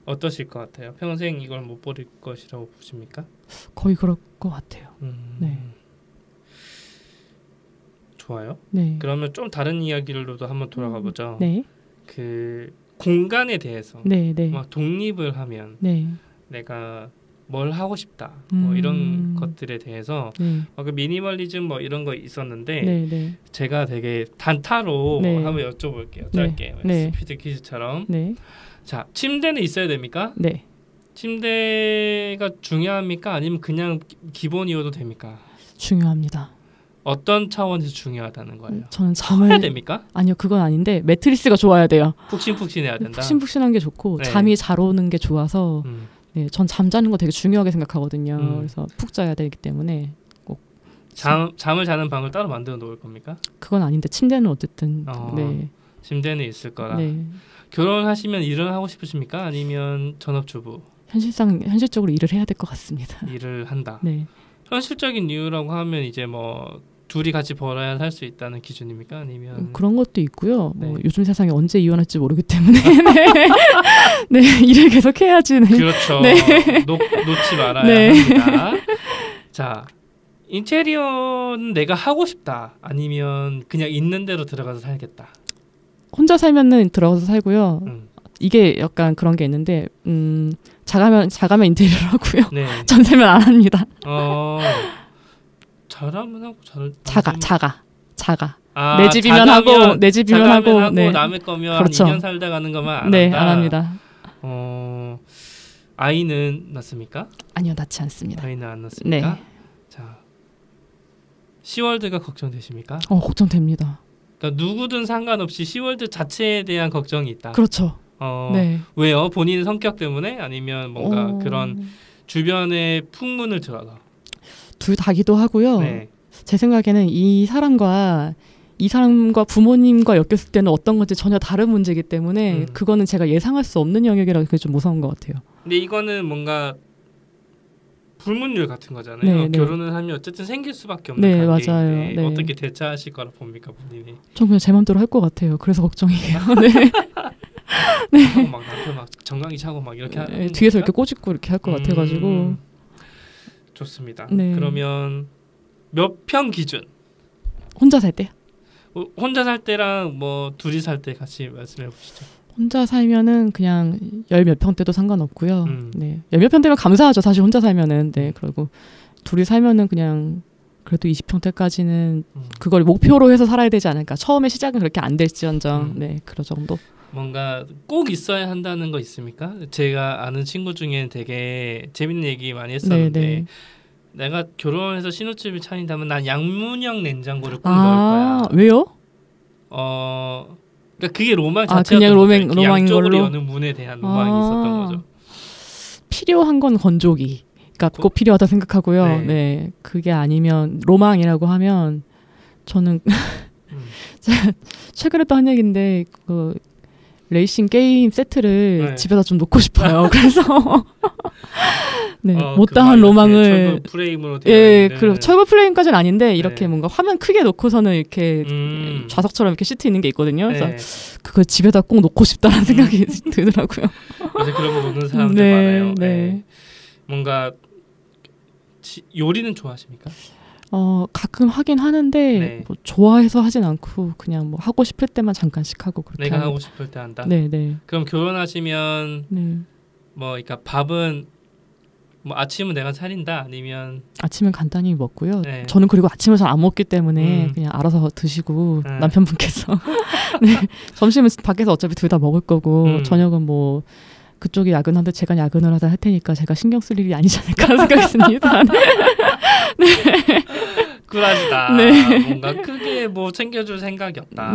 어떠실 것 같아요? 평생 이걸 못 버릴 것이라고 보십니까? 거의 그럴 것 같아요. 좋아요. 그러면 좀 다른 이야기로도 한번 돌아가 보죠. 그 공간에 대해서 막 독립을 하면 내가 뭘 하고 싶다 뭐 이런 것들에 대해서 그 미니멀리즘 뭐 이런 거 있었는데 제가 되게 단타로 한번 여쭤볼게요. 짧게 스피드 퀴즈처럼. 자, 침대는 있어야 됩니까? 네. 침대가 중요합니까? 아니면 그냥 기본이어도 됩니까? 중요합니다. 어떤 차원에서 중요하다는 거예요? 저는 잠을 해야 됩니까? 아니요, 그건 아닌데 매트리스가 좋아야 돼요. 푹신푹신해야 된다. 푹신푹신한 게 좋고 잠이 잘 오는 게 좋아서 전 잠자는 거 되게 중요하게 생각하거든요. 그래서 푹 자야 되기 때문에 꼭 잠을 자는 방을 따로 만들어 놓을 겁니까? 그건 아닌데 침대는 어쨌든 침대는 있을 거라. 결혼하시면 일을 하고 싶으십니까? 아니면 전업주부? 현실적으로 일을 해야 될 것 같습니다. 일을 한다. 현실적인 이유라고 하면 이제 뭐 둘이 같이 벌어야 살 수 있다는 기준입니까? 아니면 그런 것도 있고요. 뭐 요즘 세상에 언제 이혼할지 모르기 때문에 일을 계속 해야지. 그렇죠. 놓지 말아야 합니다. 자, 인테리어는 내가 하고 싶다. 아니면 그냥 있는 대로 들어가서 살겠다. 혼자 살면은 들어가서 살고요. 이게 약간 그런 게 있는데 자가면 인테리어를 하고요. 전세면 안 합니다. 잘하면 하고 자가. 내 집이면 하고 내 집이면 하고 남의 거면 그렇죠. 2년 살다 가는 것만 안 한다. 안 합니다. 아이는 낳습니까? 아니요, 낳지 않습니다. 아이는 안 낳습니까? 자, 시월드가 걱정되십니까? 걱정됩니다. 그러니까 누구든 상관없이 시월드 자체에 대한 걱정이 있다. 그렇죠. 왜요? 본인의 성격 때문에 아니면 뭔가 그런 주변의 풍문을 들어서? 둘 다기도 하고요. 제 생각에는 이 사람과 부모님과 엮였을 때는 어떤 건지 전혀 다른 문제이기 때문에 그거는 제가 예상할 수 없는 영역이라 그게 좀 무서운 것 같아요. 근데 이거는 뭔가 불문율 같은 거잖아요. 결혼을 하면 어쨌든 생길 수밖에 없는 관계인데 맞아요. 어떻게 대처하실 거라 봅니까, 본인이? 전 그냥 제 맘대로 할 것 같아요. 그래서 걱정이에요. 하고 막 남편 막 정강이 차고 막 이렇게 뒤에서 이렇게 꼬집고 이렇게 할 것 같아가지고. 좋습니다. 그러면 몇 평 기준? 혼자 살 때요? 혼자 살 때랑 뭐 둘이 살 때 같이 말씀해 보시죠. 혼자 살면은 그냥 열 몇 평대도 상관없고요. 열 몇 평대면 감사하죠. 사실 혼자 살면은. 그리고 둘이 살면은 그냥 그래도 20평대까지는 그걸 목표로 해서 살아야 되지 않을까. 처음에 시작은 그렇게 안 될지언정. 그런 정도. 뭔가 꼭 있어야 한다는 거 있습니까? 제가 아는 친구 중에 되게 재밌는 얘기 많이 했었는데 내가 결혼해서 신혼집을 차린다면 난 양문형 냉장고를 꼭 넣을 거야. 왜요? 그러니까 그게 로망 자체였던 그냥 로망인 양쪽으로 걸로? 여는 문에 대한 로망이 있었던 거죠. 필요한 건 건조기. 그러니까 꼭 필요하다 생각하고요. 그게 아니면 로망이라고 하면 저는 최근에 또 한 얘기인데 그 레이싱 게임 세트를 집에다 좀 놓고 싶어요. 그래서 못다한 로망을 철거 프레임으로 되어 있는 철거 프레임까지는 아닌데 이렇게 뭔가 화면 크게 놓고서는 이렇게 좌석처럼 이렇게 시트 있는 게 있거든요. 그래서 그걸 집에다 꼭 놓고 싶다는 생각이 들더라고요. 그래서 그런 거 놓는 사람들 많아요. 뭔가 요리는 좋아하십니까? 가끔 하긴 하는데 뭐 좋아해서 하진 않고 그냥 뭐 하고 싶을 때만 잠깐씩 하고 그렇게 내가 하고 싶을 때 한다. 그럼 결혼하시면 뭐 그러니까 밥은 뭐 아침은 내가 차린다 아니면 아침은 간단히 먹고요. 저는 그리고 아침을 잘 안 먹기 때문에 그냥 알아서 드시고 남편분께서 점심은 밖에서 어차피 둘 다 먹을 거고 저녁은 뭐 그쪽이 야근하는데 제가 야근을 하다 할 테니까 제가 신경 쓸 일이 아니지 않을까 생각했습니다. 쿨하시다. 뭔가 크게 뭐 챙겨줄 생각이 없다.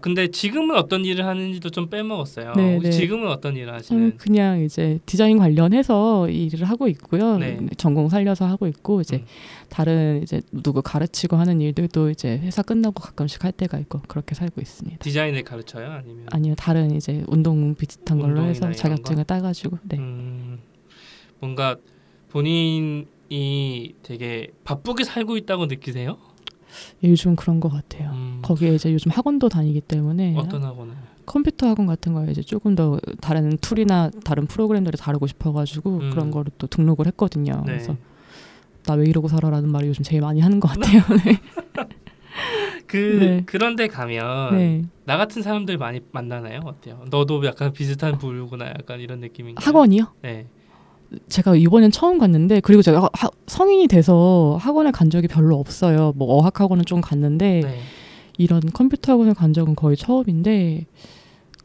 근데 지금은 어떤 일을 하는지도 좀 빼먹었어요. 지금은 어떤 일을 하시는? 그냥 이제 디자인 관련해서 일을 하고 있고요. 전공 살려서 하고 있고 이제 다른 이제 누구 가르치고 하는 일들도 이제 회사 끝나고 가끔씩 할 때가 있고 그렇게 살고 있습니다. 디자인을 가르쳐요? 아니요, 다른 이제 운동 비슷한 걸로 해서 자격증을 따가지고. 뭔가 본인이 되게 바쁘게 살고 있다고 느끼세요? 요즘 그런 것 같아요. 거기에 이제 요즘 학원도 다니기 때문에. 어떤 학원을? 컴퓨터 학원 같은 거에 이제 조금 더 다른 툴이나 다른 프로그램들을 다루고 싶어가지고 그런 거를 또 등록을 했거든요. 그래서 나 왜 이러고 살아라는 말을 요즘 제일 많이 하는 것 같아요. 그런데 가면 나 같은 사람들 많이 만나나요? 어때요? 너도 약간 비슷한 부류구나 약간 이런 느낌인가요? 학원이요? 제가 이번엔 처음 갔는데 그리고 제가 성인이 돼서 학원에 간 적이 별로 없어요. 뭐 어학학원은 좀 갔는데 네. 이런 컴퓨터 학원을 간 적은 거의 처음인데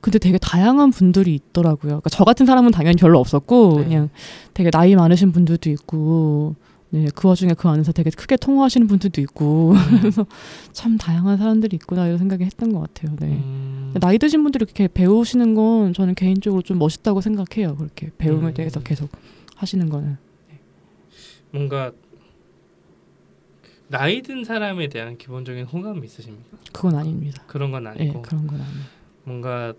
근데 되게 다양한 분들이 있더라고요. 그러니까 저 같은 사람은 당연히 별로 없었고 네. 그냥 되게 나이 많으신 분들도 있고 네, 그 와중에 그 안에서 되게 크게 통화하시는 분들도 있고 그래서 참 다양한 사람들이 있구나 이런 생각이 했던 것 같아요. 네. 나이 드신 분들이 이렇게 배우시는 건 저는 개인적으로 좀 멋있다고 생각해요. 그렇게 배움에 대해서 계속 하시는 거는. 네. 뭔가 나이 든 사람에 대한 기본적인 호감이 있으십니까? 그건 아닙니다. 그런 건 아니고. 네, 그런 건 아니에요. 뭔가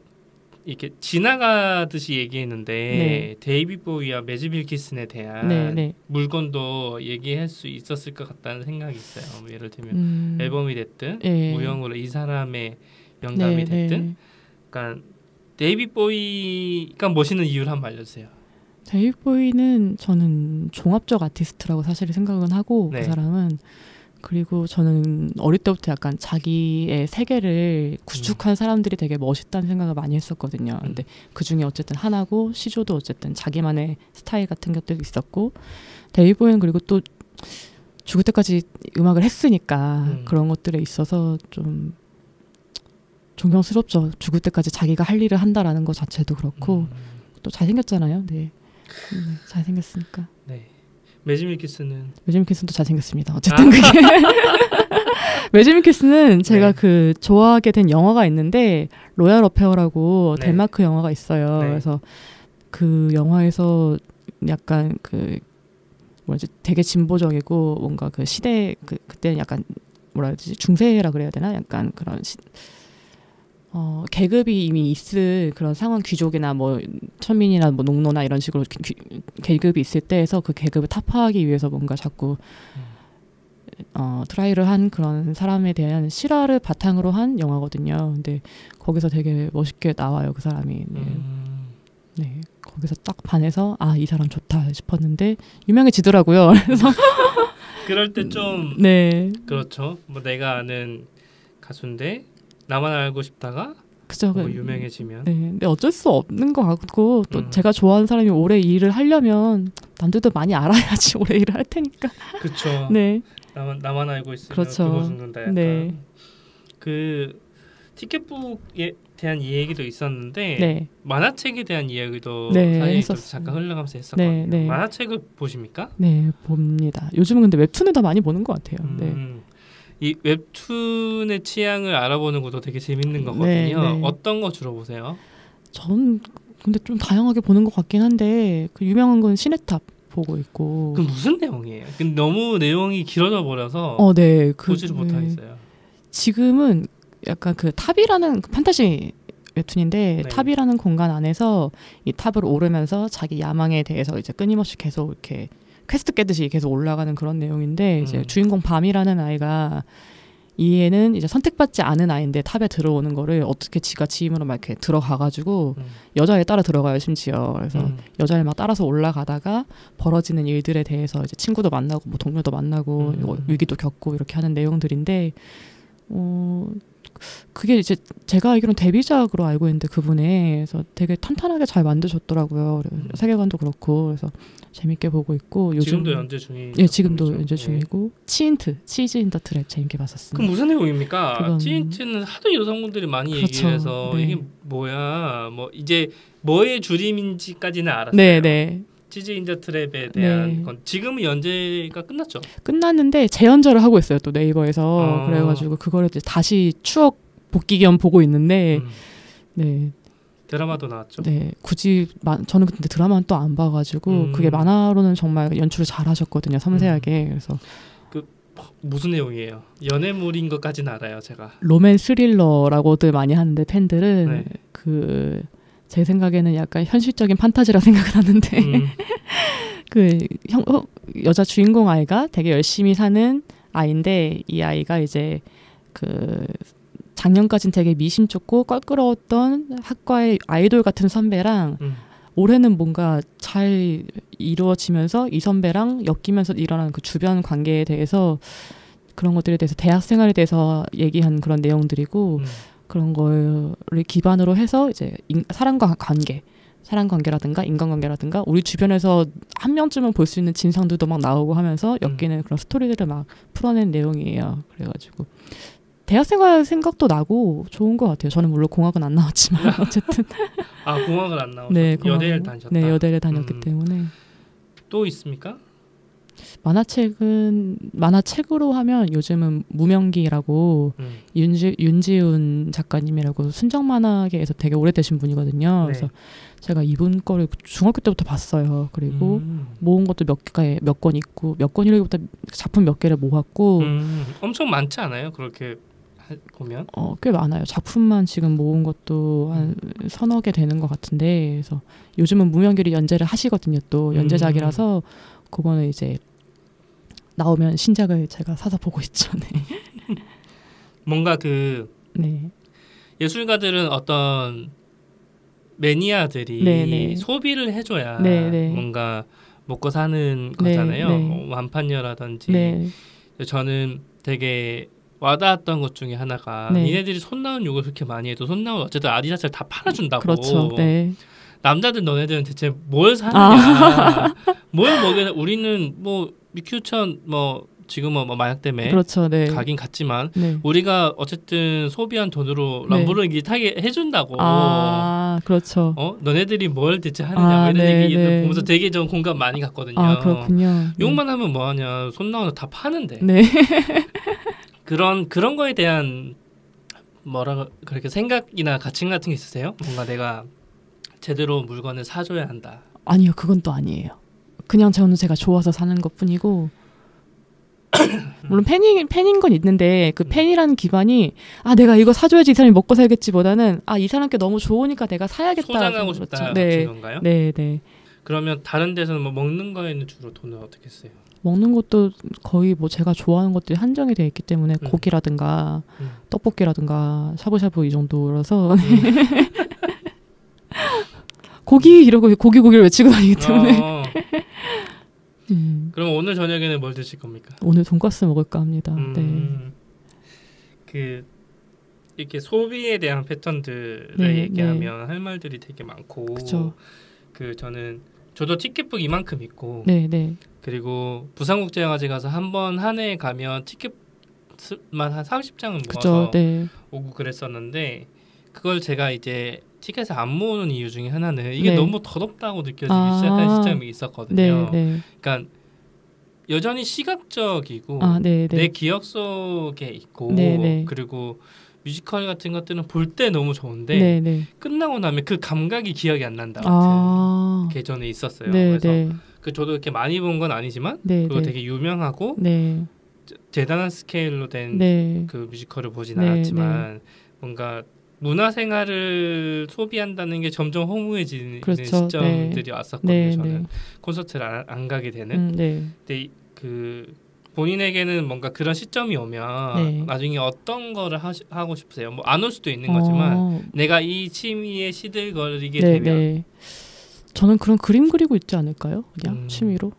이렇게 지나가듯이 얘기했는데 네. 데이비드 보위와 매즈 빌킨슨에 대한 네, 네. 물건도 얘기할 수 있었을 것 같다는 생각이 있어요. 뭐 예를 들면 앨범이 됐든 네. 무형으로 이 사람의 영감이 네, 됐든 네. 그러니까 데이비드 보위가 멋있는 이유를 한번 알려주세요. 데이비드 보위는 저는 종합적 아티스트라고 사실 생각은 하고 네. 그 사람은 그리고 저는 어릴 때부터 약간 자기의 세계를 구축한 사람들이 되게 멋있다는 생각을 많이 했었거든요. 근데 그중에 어쨌든 하나고 시조도 어쨌든 자기만의 스타일 같은 것들이 있었고 데이비드 보이는 그리고 또 죽을 때까지 음악을 했으니까 그런 것들에 있어서 좀 존경스럽죠. 죽을 때까지 자기가 할 일을 한다라는 것 자체도 그렇고 또 잘생겼잖아요. 네, 잘생겼으니까. 네. 매즈 빌킨슨도 잘생겼습니다. 어쨌든 그게 매즈 빌킨슨은 제가 네. 그 좋아하게 된 영화가 있는데 로얄 어페어라고 네. 덴마크 영화가 있어요. 네. 그래서 그 영화에서 약간 그 뭐지 되게 진보적이고 뭔가 그 시대 그때는 약간 뭐라 해야 되지 중세라 그래야 되나 약간 그런 계급이 이미 있을 그런 상황 귀족이나 뭐 천민이나 뭐 농노나 이런 식으로 계급이 있을 때에서 그 계급을 타파하기 위해서 뭔가 자꾸 트라이를 한 그런 사람에 대한 실화를 바탕으로 한 영화거든요. 근데 거기서 되게 멋있게 나와요 그 사람이. 네. 네. 거기서 딱 반해서 이 사람 좋다 싶었는데 유명해지더라고요. 그래서 그럴 때 좀 네. 그렇죠. 뭐 내가 아는 가수인데 나만 알고 싶다가 그죠. 뭐 유명해지면 네. 근데 어쩔 수 없는 것 같고 또 제가 좋아하는 사람이 오래 일을 하려면 남들도 많이 알아야지 오래 일을 할 테니까. 그렇죠. 네. 나만 알고 있으면 그렇죠. 그거 죽는다 약간. 네. 그 티켓북에 대한 이야기도 있었는데 네. 만화책에 대한 이야기도 네, 사이에 잠깐 흘러가면서 했었거든요. 네, 네. 만화책을 보십니까? 네, 봅니다. 요즘은 근데 웹툰을 더 많이 보는 것 같아요. 네. 이 웹툰의 취향을 알아보는 것도 되게 재밌는 거거든요. 네, 네. 어떤 거 주로 보세요? 전 근데 좀 다양하게 보는 것 같긴 한데 그 유명한 건 시네탑 보고 있고. 그 무슨 내용이에요? 너무 내용이 길어져 버려서 네, 보지를 못하겠어요. 지금은 약간 그 탑이라는 판타지 웹툰인데 네. 탑이라는 공간 안에서 이 탑을 오르면서 자기 야망에 대해서 이제 끊임없이 계속 이렇게 퀘스트 깨듯이 계속 올라가는 그런 내용인데 이제 주인공 밤이라는 아이가 이 애는 이제 선택받지 않은 아이인데 탑에 들어오는 거를 어떻게 지가 지 힘으로 막 이렇게 들어가가지고 여자애 따라 들어가요 심지어. 그래서 여자애 막 따라서 올라가다가 벌어지는 일들에 대해서 이제 친구도 만나고 뭐 동료도 만나고 위기도 겪고 이렇게 하는 내용들인데 그게 이제 제가 알기로는 데뷔작으로 알고 있는데 그분의 그래서 되게 탄탄하게 잘 만드셨더라고요. 세계관도 그렇고 그래서 재밌게 보고 있고 요즘 지금도 연재 중이 예 지금도 연재 중이고 치인트 치즈 인 더 트랩 재밌게 봤었습니다. 그럼 무슨 내용입니까? 치인트는 하도 여성분들이 많이 그렇죠. 얘기해서 네. 이게 뭐야 뭐 이제 뭐의 줄임인지까지는 알았어요. 네네. 치즈 인 더 트랩에 대한 네. 건 지금은 연재가 끝났죠? 끝났는데 재연재를 하고 있어요 또 네이버에서. 그래가지고 그거를 이제 다시 추억 복귀 겸 보고 있는데 네. 드라마도 나왔죠. 네, 굳이 저는 근데 드라마는 또 안 봐가지고 그게 만화로는 정말 연출을 잘 하셨거든요, 섬세하게. 그래서 무슨 내용이에요? 연애물인 것까지는 알아요, 제가. 로맨 스릴러라고들 많이 하는데 팬들은 네. 제 생각에는 약간 현실적인 판타지라 생각을 하는데 여자 주인공 아이가 되게 열심히 사는 아이인데 이 아이가 이제 작년까진 되게 미심쩍고 껄끄러웠던 학과의 아이돌 같은 선배랑 올해는 뭔가 잘 이루어지면서 이 선배랑 엮이면서 일어나는 그 주변 관계에 대해서 그런 것들에 대해서 대학 생활에 대해서 얘기한 그런 내용들이고 그런 거를 기반으로 해서 이제 사람과 관계 사람관계라든가 인간관계라든가 우리 주변에서 한 명쯤은 볼 수 있는 진상들도 막 나오고 하면서 엮이는 그런 스토리들을 막 풀어낸 내용이에요. 그래가지고 대학생활 생각도 나고 좋은 것 같아요. 저는 물론 공학은 안 나왔지만 어쨌든 공학은 안 나오죠. 네, 여대를 다니셨다. 네, 여대를 다녔기 때문에. 또 있습니까? 만화책으로 하면 요즘은 무명기라고 윤지훈 작가님이라고 순정만화계에서 되게 오래되신 분이거든요. 네. 그래서 제가 이분 거를 중학교 때부터 봤어요. 그리고 모은 것도 몇 권 있고 몇 권이라기보다 작품 몇 개를 모았고 엄청 많지 않아요? 그렇게 보면? 꽤 많아요. 작품만 지금 모은 것도 한 서너 개 되는 것 같은데 그래서 요즘은 무명기를 연재를 하시거든요. 또 연재작이라서 그거는 이제 나오면 신작을 제가 사서 보고 있죠. 네. 뭔가 네. 예술가들은 어떤 매니아들이 소비를 해줘야 뭔가 먹고 사는 거잖아요. 뭐 완판녀라든지. 저는 되게 와닿았던 것 중에 하나가 니네들이 손 나온 욕을 그렇게 많이 해도 손 나온 어쨌든 아디다스를 다 팔아준다고. 그렇죠. 네. 남자들 너네들은 대체 뭘 사느냐. 뭘 먹여. 우리는 뭐 미큐천 뭐 지금은 뭐 마약 때문에 그렇죠, 네. 가긴 갔지만 우리가 어쨌든 소비한 돈으로 람보르기니 타게 해준다고. 그렇죠. 너네들이 뭘 대체 하느냐 이런 얘기를 보면서 되게 좀 공감 많이 갔거든요. 그렇군요. 욕만 하면 뭐하냐. 손 나오는 다 파는데. 네. 그런 거에 대한 그렇게 생각이나 가칭 같은 게 있으세요? 뭔가 내가 제대로 물건을 사줘야 한다. 아니요, 그건 또 아니에요. 그냥 저는 제가 좋아서 사는 것뿐이고 물론 팬인 건 있는데 그 팬이라는 기반이 내가 이거 사줘야지 이 사람이 먹고 살겠지보다는 이 사람께 너무 좋으니까 내가 사야겠다. 소장하고 싶다 같은 건가요? 네. 그러면 다른 데서는 뭐 먹는 거에는 주로 돈을 어떻게 써요? 먹는 것도 거의 뭐 제가 좋아하는 것들이 한정이 되어 있기 때문에 고기라든가 떡볶이라든가 샤브샤브 이 정도라서 고기 이러고 고기를 외치고 다니기 때문에 그럼 오늘 저녁에는 뭘 드실 겁니까? 오늘 돈가스 먹을까 합니다. 이렇게 소비에 대한 패턴들을 얘기하면 할 말들이 되게 많고 그쵸. 저도 티켓북 이만큼 있고 그리고 부산국제영화제 가서 한 해에 가면 티켓만 한 30장은 모아서 오고 그랬었는데 그걸 제가 이제 티켓을 안 모으는 이유 중에 하나는 이게 너무 더럽다고 느껴지기 시작한 시점이 있었거든요. 그러니까 여전히 시각적이고 내 기억 속에 있고 그리고 뮤지컬 같은 것들은 볼 때 너무 좋은데 끝나고 나면 그 감각이 기억이 안 난다 같은 게 저는 있었어요. 그래서 저도 그렇게 많이 본 건 아니지만 그거 되게 유명하고 대단한 스케일로 된 그 뮤지컬을 보진 않았지만 뭔가 문화생활을 소비한다는 게 점점 허무해지는 시점들이 왔었거든요. 저는 콘서트를 안 가게 되는. 근데 본인에게는 뭔가 그런 시점이 오면 나중에 어떤 거를 하고 싶으세요? 뭐 안 올 수도 있는 거지만 내가 이 취미에 시들거리게 되면 저는 그런 그림 그리고 있지 않을까요? 그냥 취미로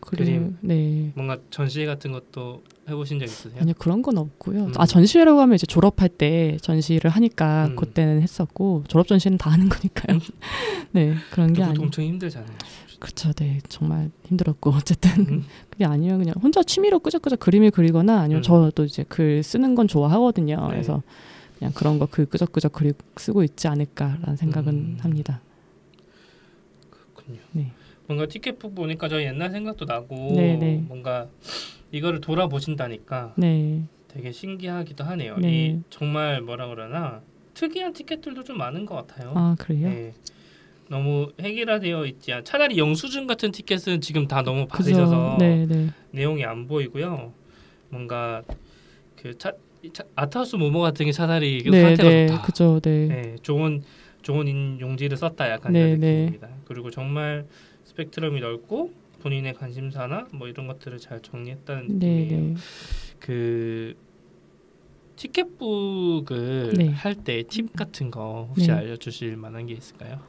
그림. 뭔가 전시회 같은 것도 해보신 적 있으세요? 아니요, 그런 건 없고요. 전시회라고 하면 이제 졸업할 때 전시를 하니까 그때는 했었고 졸업 전시는 다 하는 거니까요. 그런 게 아니에요. 엄청 힘들잖아요. 그렇죠, 정말 힘들었고 어쨌든 그게 아니면 그냥 혼자 취미로 끄적끄적 그림을 그리거나 아니면 저도 이제 글 쓰는 건 좋아하거든요. 그래서 그냥 그런 거 글 끄적끄적 쓰고 있지 않을까라는 생각은 합니다. 그렇군요. 뭔가 티켓북 보니까 저 옛날 생각도 나고 뭔가 이거를 돌아보신다니까 되게 신기하기도 하네요. 이 정말 뭐라 그러나 특이한 티켓들도 좀 많은 것 같아요. 그래요? 너무 획일화되어 있지 않. 차라리 영수증 같은 티켓은 지금 다 너무 바래져서 내용이 안 보이고요. 뭔가 아트하우스 모모 같은 게 차라리 상태가 좋다. 그죠, 좋은 용지를 썼다 약간 이런 느낌입니다. 그리고 정말 스펙트럼이 넓고 본인의 관심사나 뭐 이런 것들을 잘 정리했다는 느낌이에요. 티켓북을 할 때 팁 같은 거 혹시 알려주실 만한 게 있을까요?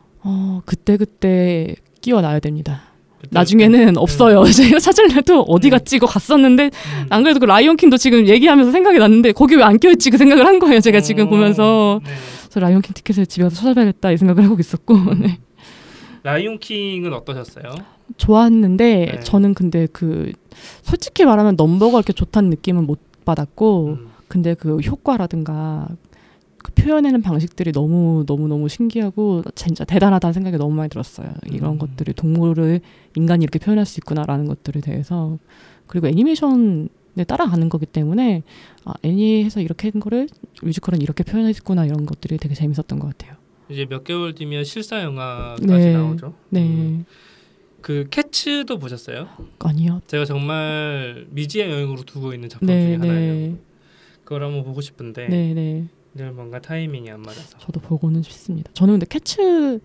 그때 끼워놔야 됩니다. 나중에는 없어요. 제가 찾으려도 어디 갔지 이거 갔었는데 안 그래도 그 라이온킹도 지금 얘기하면서 생각이 났는데 거기 왜 안 껴있지 그 생각을 한 거예요. 제가 지금 보면서 그래서 라이온킹 티켓을 집에 가서 찾아봐야겠다 이 생각을 하고 있었고 라이온 킹은 어떠셨어요? 좋았는데 네. 저는 근데 그 솔직히 말하면 넘버가 이렇게 좋다는 느낌은 못 받았고 근데 그 효과라든가 그 표현하는 방식들이 너무 신기하고 진짜 대단하다는 생각이 너무 많이 들었어요. 이런 것들이 동물을 인간이 이렇게 표현할 수 있구나라는 것들에 대해서. 그리고 애니메이션에 따라가는 거기 때문에 애니에서 이렇게 한 거를 뮤지컬은 이렇게 표현했구나 이런 것들이 되게 재밌었던 것 같아요. 이제 몇 개월 뒤면 실사 영화까지 네. 나오죠. 네. 그 캐츠도 보셨어요? 아니요. 제가 정말 미지의 여행으로 두고 있는 작품 중에 하나예요. 그걸 한번 보고 싶은데 늘 뭔가 타이밍이 안 맞아서. 저도 보고는 싶습니다. 저는 근데 캐츠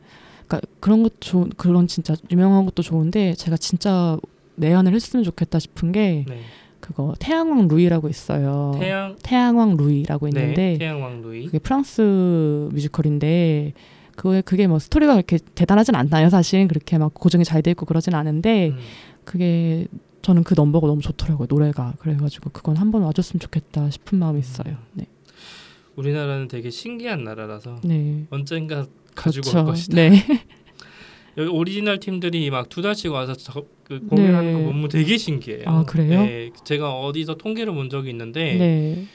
그러니까 그런 것 그런 진짜 유명한 것도 좋은데 제가 진짜 내한을 했으면 좋겠다 싶은 게 그거 태양왕 루이라고 있어요. 태양왕 루이라고 있는데 태양왕 루이. 그게 프랑스 뮤지컬인데 그게 뭐 스토리가 그렇게 대단하진 않나요, 사실. 그렇게 막 고정이 잘 돼 있고 그러진 않은데 그게 저는 그 넘버가 너무 좋더라고요, 노래가. 그래가지고 그건 한번 와줬으면 좋겠다 싶은 마음이 있어요. 네. 우리나라는 되게 신기한 나라라서 언젠가 가지고 그렇죠. 올 것이다. 여기 오리지널 팀들이 막 2달씩 와서 공연하는 거 보면 되게 신기해요. 아, 그래요? 네, 제가 어디서 통계를 본 적이 있는데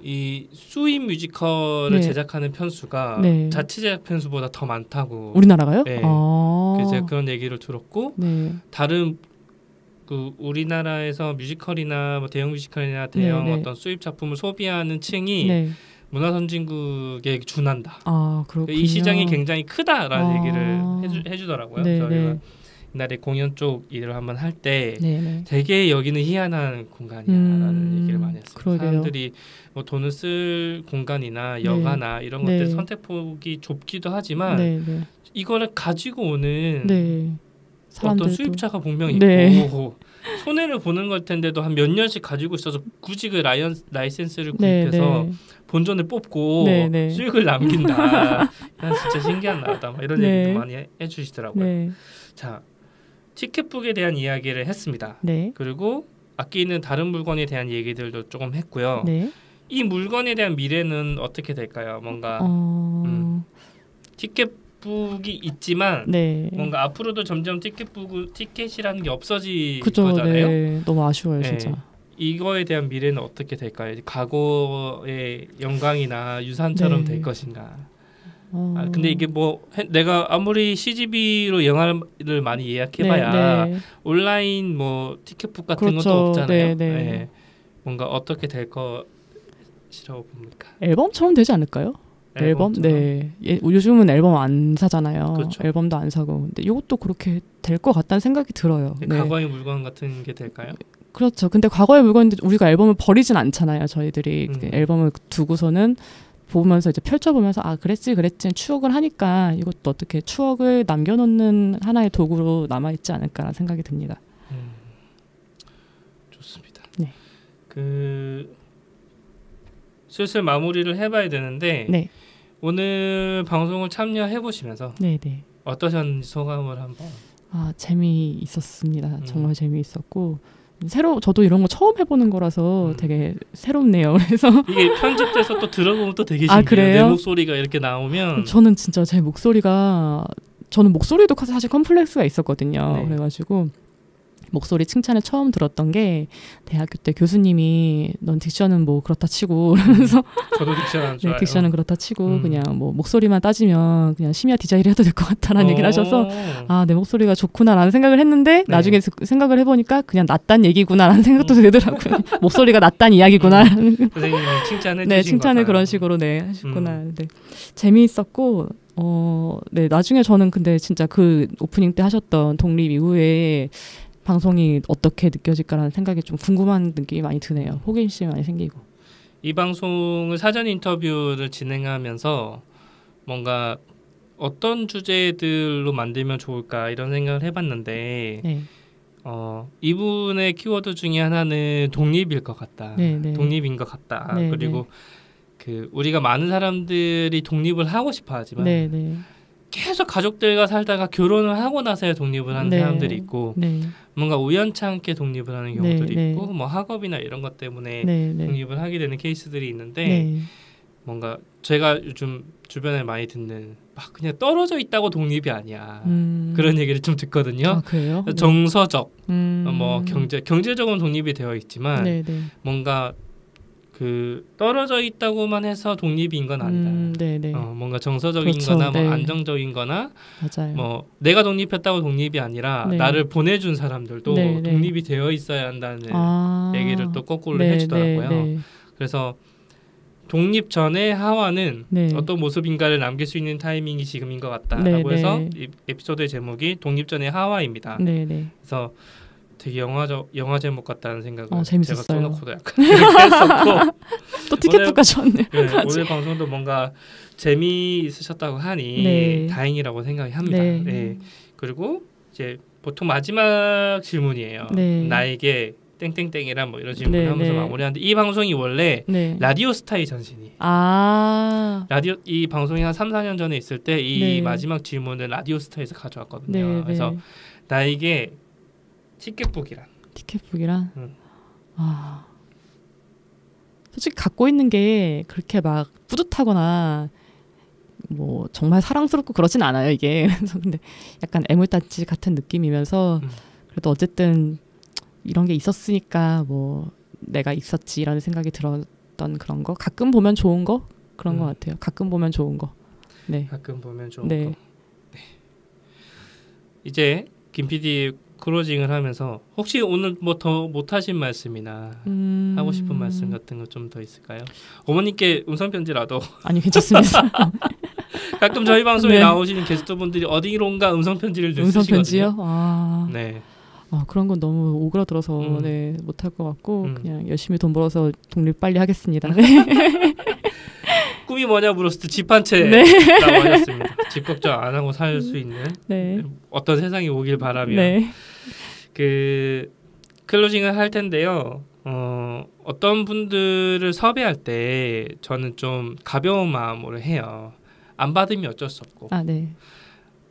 이 수입 뮤지컬을 제작하는 편수가 자체 제작 편수보다 더 많다고. 우리나라가요? 네. 그래서 제가 그런 얘기를 들었고 다른 그 우리나라에서 뮤지컬이나 뭐 대형 뮤지컬이나 대형 어떤 수입 작품을 소비하는 층이 문화선진국에 준한다. 그렇군요. 이 시장이 굉장히 크다라는 얘기를 해주더라고요. 저희가 옛날에 공연 쪽 일을 한번 할 때 되게 여기는 희한한 공간이야라는 얘기를 많이 했어요. 그러게요. 사람들이 뭐 돈을 쓸 공간이나 여가나 이런 것들 선택폭이 좁기도 하지만 이거를 가지고 오는 어떤 수입자가 분명히 있고 손해를 보는 걸 텐데도 한 몇 년씩 가지고 있어서 굳이 그 라이센스를 구입해서 본전을 뽑고 수익을 남긴다. 난 진짜 신기한 나라다. 이런 얘기도 많이 해주시더라고요. 자, 티켓북에 대한 이야기를 했습니다. 그리고 아끼는 다른 물건에 대한 얘기들도 조금 했고요. 이 물건에 대한 미래는 어떻게 될까요? 뭔가 티켓북이 있지만 뭔가 앞으로도 점점 티켓이라는 게 없어질 거잖아요. 너무 아쉬워요, 진짜. 이거에 대한 미래는 어떻게 될까요? 과거의 영광이나 유산처럼 될 것인가? 근데 이게 뭐 내가 아무리 CGV로 영화를 많이 예약해봐야 온라인 뭐 티켓북 같은 것도 없잖아요. 뭔가 어떻게 될 것이라고 봅니까? 앨범처럼 되지 않을까요? 앨범? 요즘은 앨범 안 사잖아요. 그렇죠. 앨범도 안 사고. 근데 이것도 그렇게 될 것 같다는 생각이 들어요. 과거의 물건 같은 게 될까요? 그렇죠. 근데 과거의 물건인데 우리가 앨범을 버리진 않잖아요. 저희들이 앨범을 두고서는 보면서 이제 펼쳐보면서 그랬지 추억을 하니까 이것도 어떻게 추억을 남겨놓는 하나의 도구로 남아있지 않을까라는 생각이 듭니다. 좋습니다. 슬슬 마무리를 해봐야 되는데 오늘 방송을 참여해보시면서 어떠셨는지 소감을 한번. 재미있었습니다. 정말 재미있었고 저도 이런 거 처음 해보는 거라서 되게 새롭네요. 그래서 이게 편집돼서 또 들어보면 또 되게 신기해요. 그래요? 내 목소리가 이렇게 나오면 저는 진짜 제 목소리가 저는 목소리도 사실 컴플렉스가 있었거든요. 그래가지고 목소리 칭찬을 처음 들었던 게 대학교 때 교수님이 넌 딕션은 뭐 그렇다 치고 그러면서 저도 딕션 안 좋아해요. 딕션은 그렇다 치고 그냥 뭐 목소리만 따지면 그냥 심야 디자이를 해도 될 것 같다라는 얘기를 하셔서 내 목소리가 좋구나라는 생각을 했는데 나중에 생각을 해보니까 그냥 낫단 얘기구나라는 생각도 들더라고요. 목소리가 낫단 이야기구나. 선생님이 칭찬해 주신 칭찬을 그런 식으로 하셨구나. 재미있었고 나중에 저는 근데 진짜 그 오프닝 때 하셨던 독립 이후에 방송이 어떻게 느껴질까라는 생각이 좀 궁금한 느낌이 많이 드네요. 호기심이 많이 생기고. 이 방송을 사전 인터뷰를 진행하면서 뭔가 어떤 주제들로 만들면 좋을까 이런 생각을 해봤는데 이분의 키워드 중에 하나는 독립일 것 같다. 독립인 것 같다. 그리고 그 우리가 많은 사람들이 독립을 하고 싶어하지만 계속 가족들과 살다가 결혼을 하고 나서야 독립을 하는 사람들이 있고 뭔가 우연찮게 독립을 하는 경우들이 있고 뭐 학업이나 이런 것 때문에 독립을 하게 되는 케이스들이 있는데 뭔가 제가 요즘 주변에 많이 듣는 막 그냥 떨어져 있다고 독립이 아니야. 그런 얘기를 좀 듣거든요. 아, 그래요? 정서적, 뭐 경제적으로 독립이 되어 있지만 네네. 뭔가 그 떨어져 있다고만 해서 독립인 건 아니다. 뭔가 정서적인거나 그렇죠. 뭐 안정적인거나 맞아요. 뭐 내가 독립했다고 독립이 아니라 나를 보내준 사람들도 독립이 되어 있어야 한다는 얘기를 또 거꾸로 해주더라고요. 그래서 독립 전에 하와는 어떤 모습인가를 남길 수 있는 타이밍이 지금인 것 같다라고 해서 이 에피소드의 제목이 독립 전의 하와입니다. 그래서 되게 영화 제목 같다는 생각을 재밌었어요. 제가 써놓고도 약간 이렇게 했었고 또 티켓북까지 왔네요. 오늘 방송도 뭔가 재미있으셨다고 하니 다행이라고 생각이 합니다. 그리고 이제 보통 마지막 질문이에요. 나에게 땡땡땡이란 뭐 이런 질문을 하면서 마무리하는데 이 방송이 원래 라디오스타의 전신이 라디오 이 방송이 한 3, 4년 전에 있을 때 이 마지막 질문을 라디오스타에서 가져왔거든요. 그래서 나에게 티켓북이란 솔직히 갖고 있는 게 그렇게 막 뿌듯하거나 뭐 정말 사랑스럽고 그러진 않아요 이게. 그래서 근데 약간 애물단지 같은 느낌이면서 그래도 어쨌든 이런 게 있었으니까 뭐 내가 있었지라는 생각이 들었던 그런 거. 가끔 보면 좋은 거 그런 것 같아요. 가끔 보면 좋은 거. 가끔 보면 좋은 거. 이제 김 PD 클로징을 하면서 혹시 오늘 뭐 더 못하신 말씀이나 하고 싶은 말씀 같은 거 좀 더 있을까요? 어머니께 음성 편지라도. 아니 괜찮습니다. 가끔 저희 방송에 나오시는 게스트분들이 어디론가 음성 편지를 쓰시거든요. 음성 편지요? 네. 그런 건 너무 오그라들어서 못할 것 같고 그냥 열심히 돈 벌어서 독립 빨리 하겠습니다. 꿈이 뭐냐 물었을 때 집 한 채라고 하셨습니다. 집 걱정 안 하고 살 수 있는 어떤 세상이 오길 바라며 그 클로징을 할 텐데요. 어떤 분들을 섭외할 때 저는 좀 가벼운 마음으로 해요. 안 받으면 어쩔 수 없고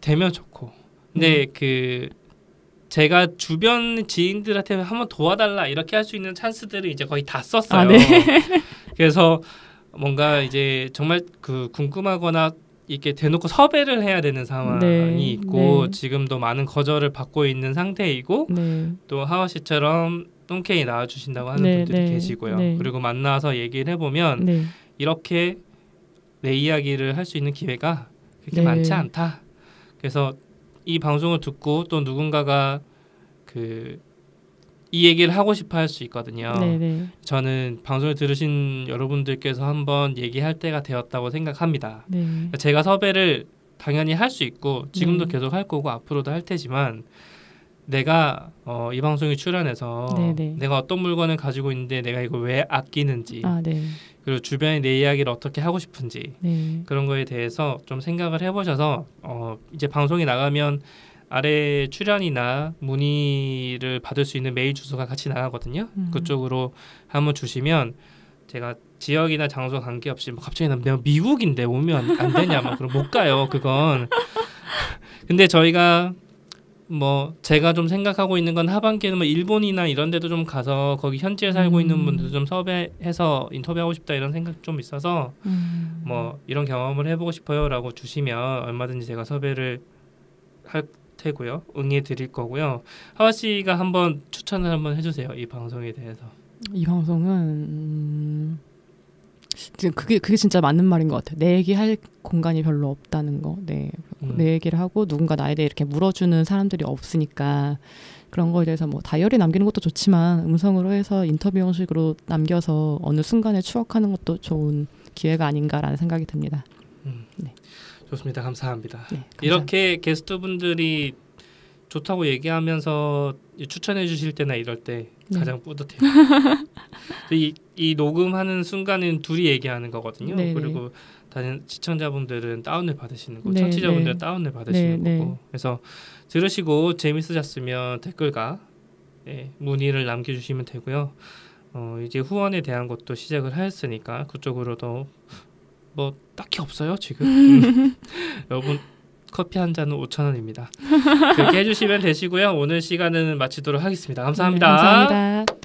되면 좋고 근데 그 제가 주변 지인들한테 한번 도와달라 이렇게 할 수 있는 찬스들을 이제 거의 다 썼어요. 그래서 뭔가 이제 정말 그 궁금하거나 이렇게 대놓고 섭외를 해야 되는 상황이 있고 지금도 많은 거절을 받고 있는 상태이고 또 하와 씨처럼 똥케이 나와주신다고 하는 분들이 계시고요. 그리고 만나서 얘기를 해보면 이렇게 내 이야기를 할 수 있는 기회가 그렇게 많지 않다. 그래서 이 방송을 듣고 또 누군가가 이 얘기를 하고 싶어 할 수 있거든요. 저는 방송을 들으신 여러분들께서 한번 얘기할 때가 되었다고 생각합니다. 제가 섭외를 당연히 할 수 있고 지금도 계속 할 거고 앞으로도 할 테지만 내가 이 방송에 출연해서 내가 어떤 물건을 가지고 있는데 내가 이걸 왜 아끼는지 그리고 주변에 내 이야기를 어떻게 하고 싶은지 그런 거에 대해서 좀 생각을 해보셔서 이제 방송이 나가면 아래 출연이나 문의를 받을 수 있는 메일 주소가 같이 나가거든요. 그쪽으로 한번 주시면 제가 지역이나 장소 관계없이 뭐 갑자기 내가 미국인데 오면 안 되냐 막 그럼 못 가요. 그건 근데 저희가 뭐 제가 좀 생각하고 있는 건 하반기에는 뭐 일본이나 이런 데도 좀 가서 거기 현지에 살고 있는 분들 좀 섭외해서 인터뷰하고 싶다 이런 생각 좀 있어서 뭐 이런 경험을 해보고 싶어요라고 주시면 얼마든지 제가 섭외를 할 테고요. 응해 드릴 거고요. 하와 씨가 한번 추천을 한번 해주세요. 이 방송에 대해서. 이 방송은 그게 진짜 맞는 말인 것 같아요. 내 얘기할 공간이 별로 없다는 거. 내 얘기를 하고 누군가 나에 대해 이렇게 물어주는 사람들이 없으니까 그런 거에 대해서 뭐 다이어리 남기는 것도 좋지만 음성으로 해서 인터뷰 형식으로 남겨서 어느 순간에 추억하는 것도 좋은 기회가 아닌가라는 생각이 듭니다. 좋습니다. 감사합니다. 이렇게 게스트분들이 좋다고 얘기하면서 추천해 주실 때나 이럴 때 가장 뿌듯해요. 이 녹음하는 순간은 둘이 얘기하는 거거든요. 그리고 다른 시청자분들은 다운을 받으시는 거고 청취자분들은 다운을 받으시는 거고 그래서 들으시고 재밌으셨으면 댓글과 문의를 남겨주시면 되고요. 이제 후원에 대한 것도 시작을 하였으니까 그쪽으로도 뭐 딱히 없어요 지금. 여러분 커피 한 잔은 5,000원입니다. 그렇게 해주시면 되시고요. 오늘 시간은 마치도록 하겠습니다. 감사합니다. 감사합니다.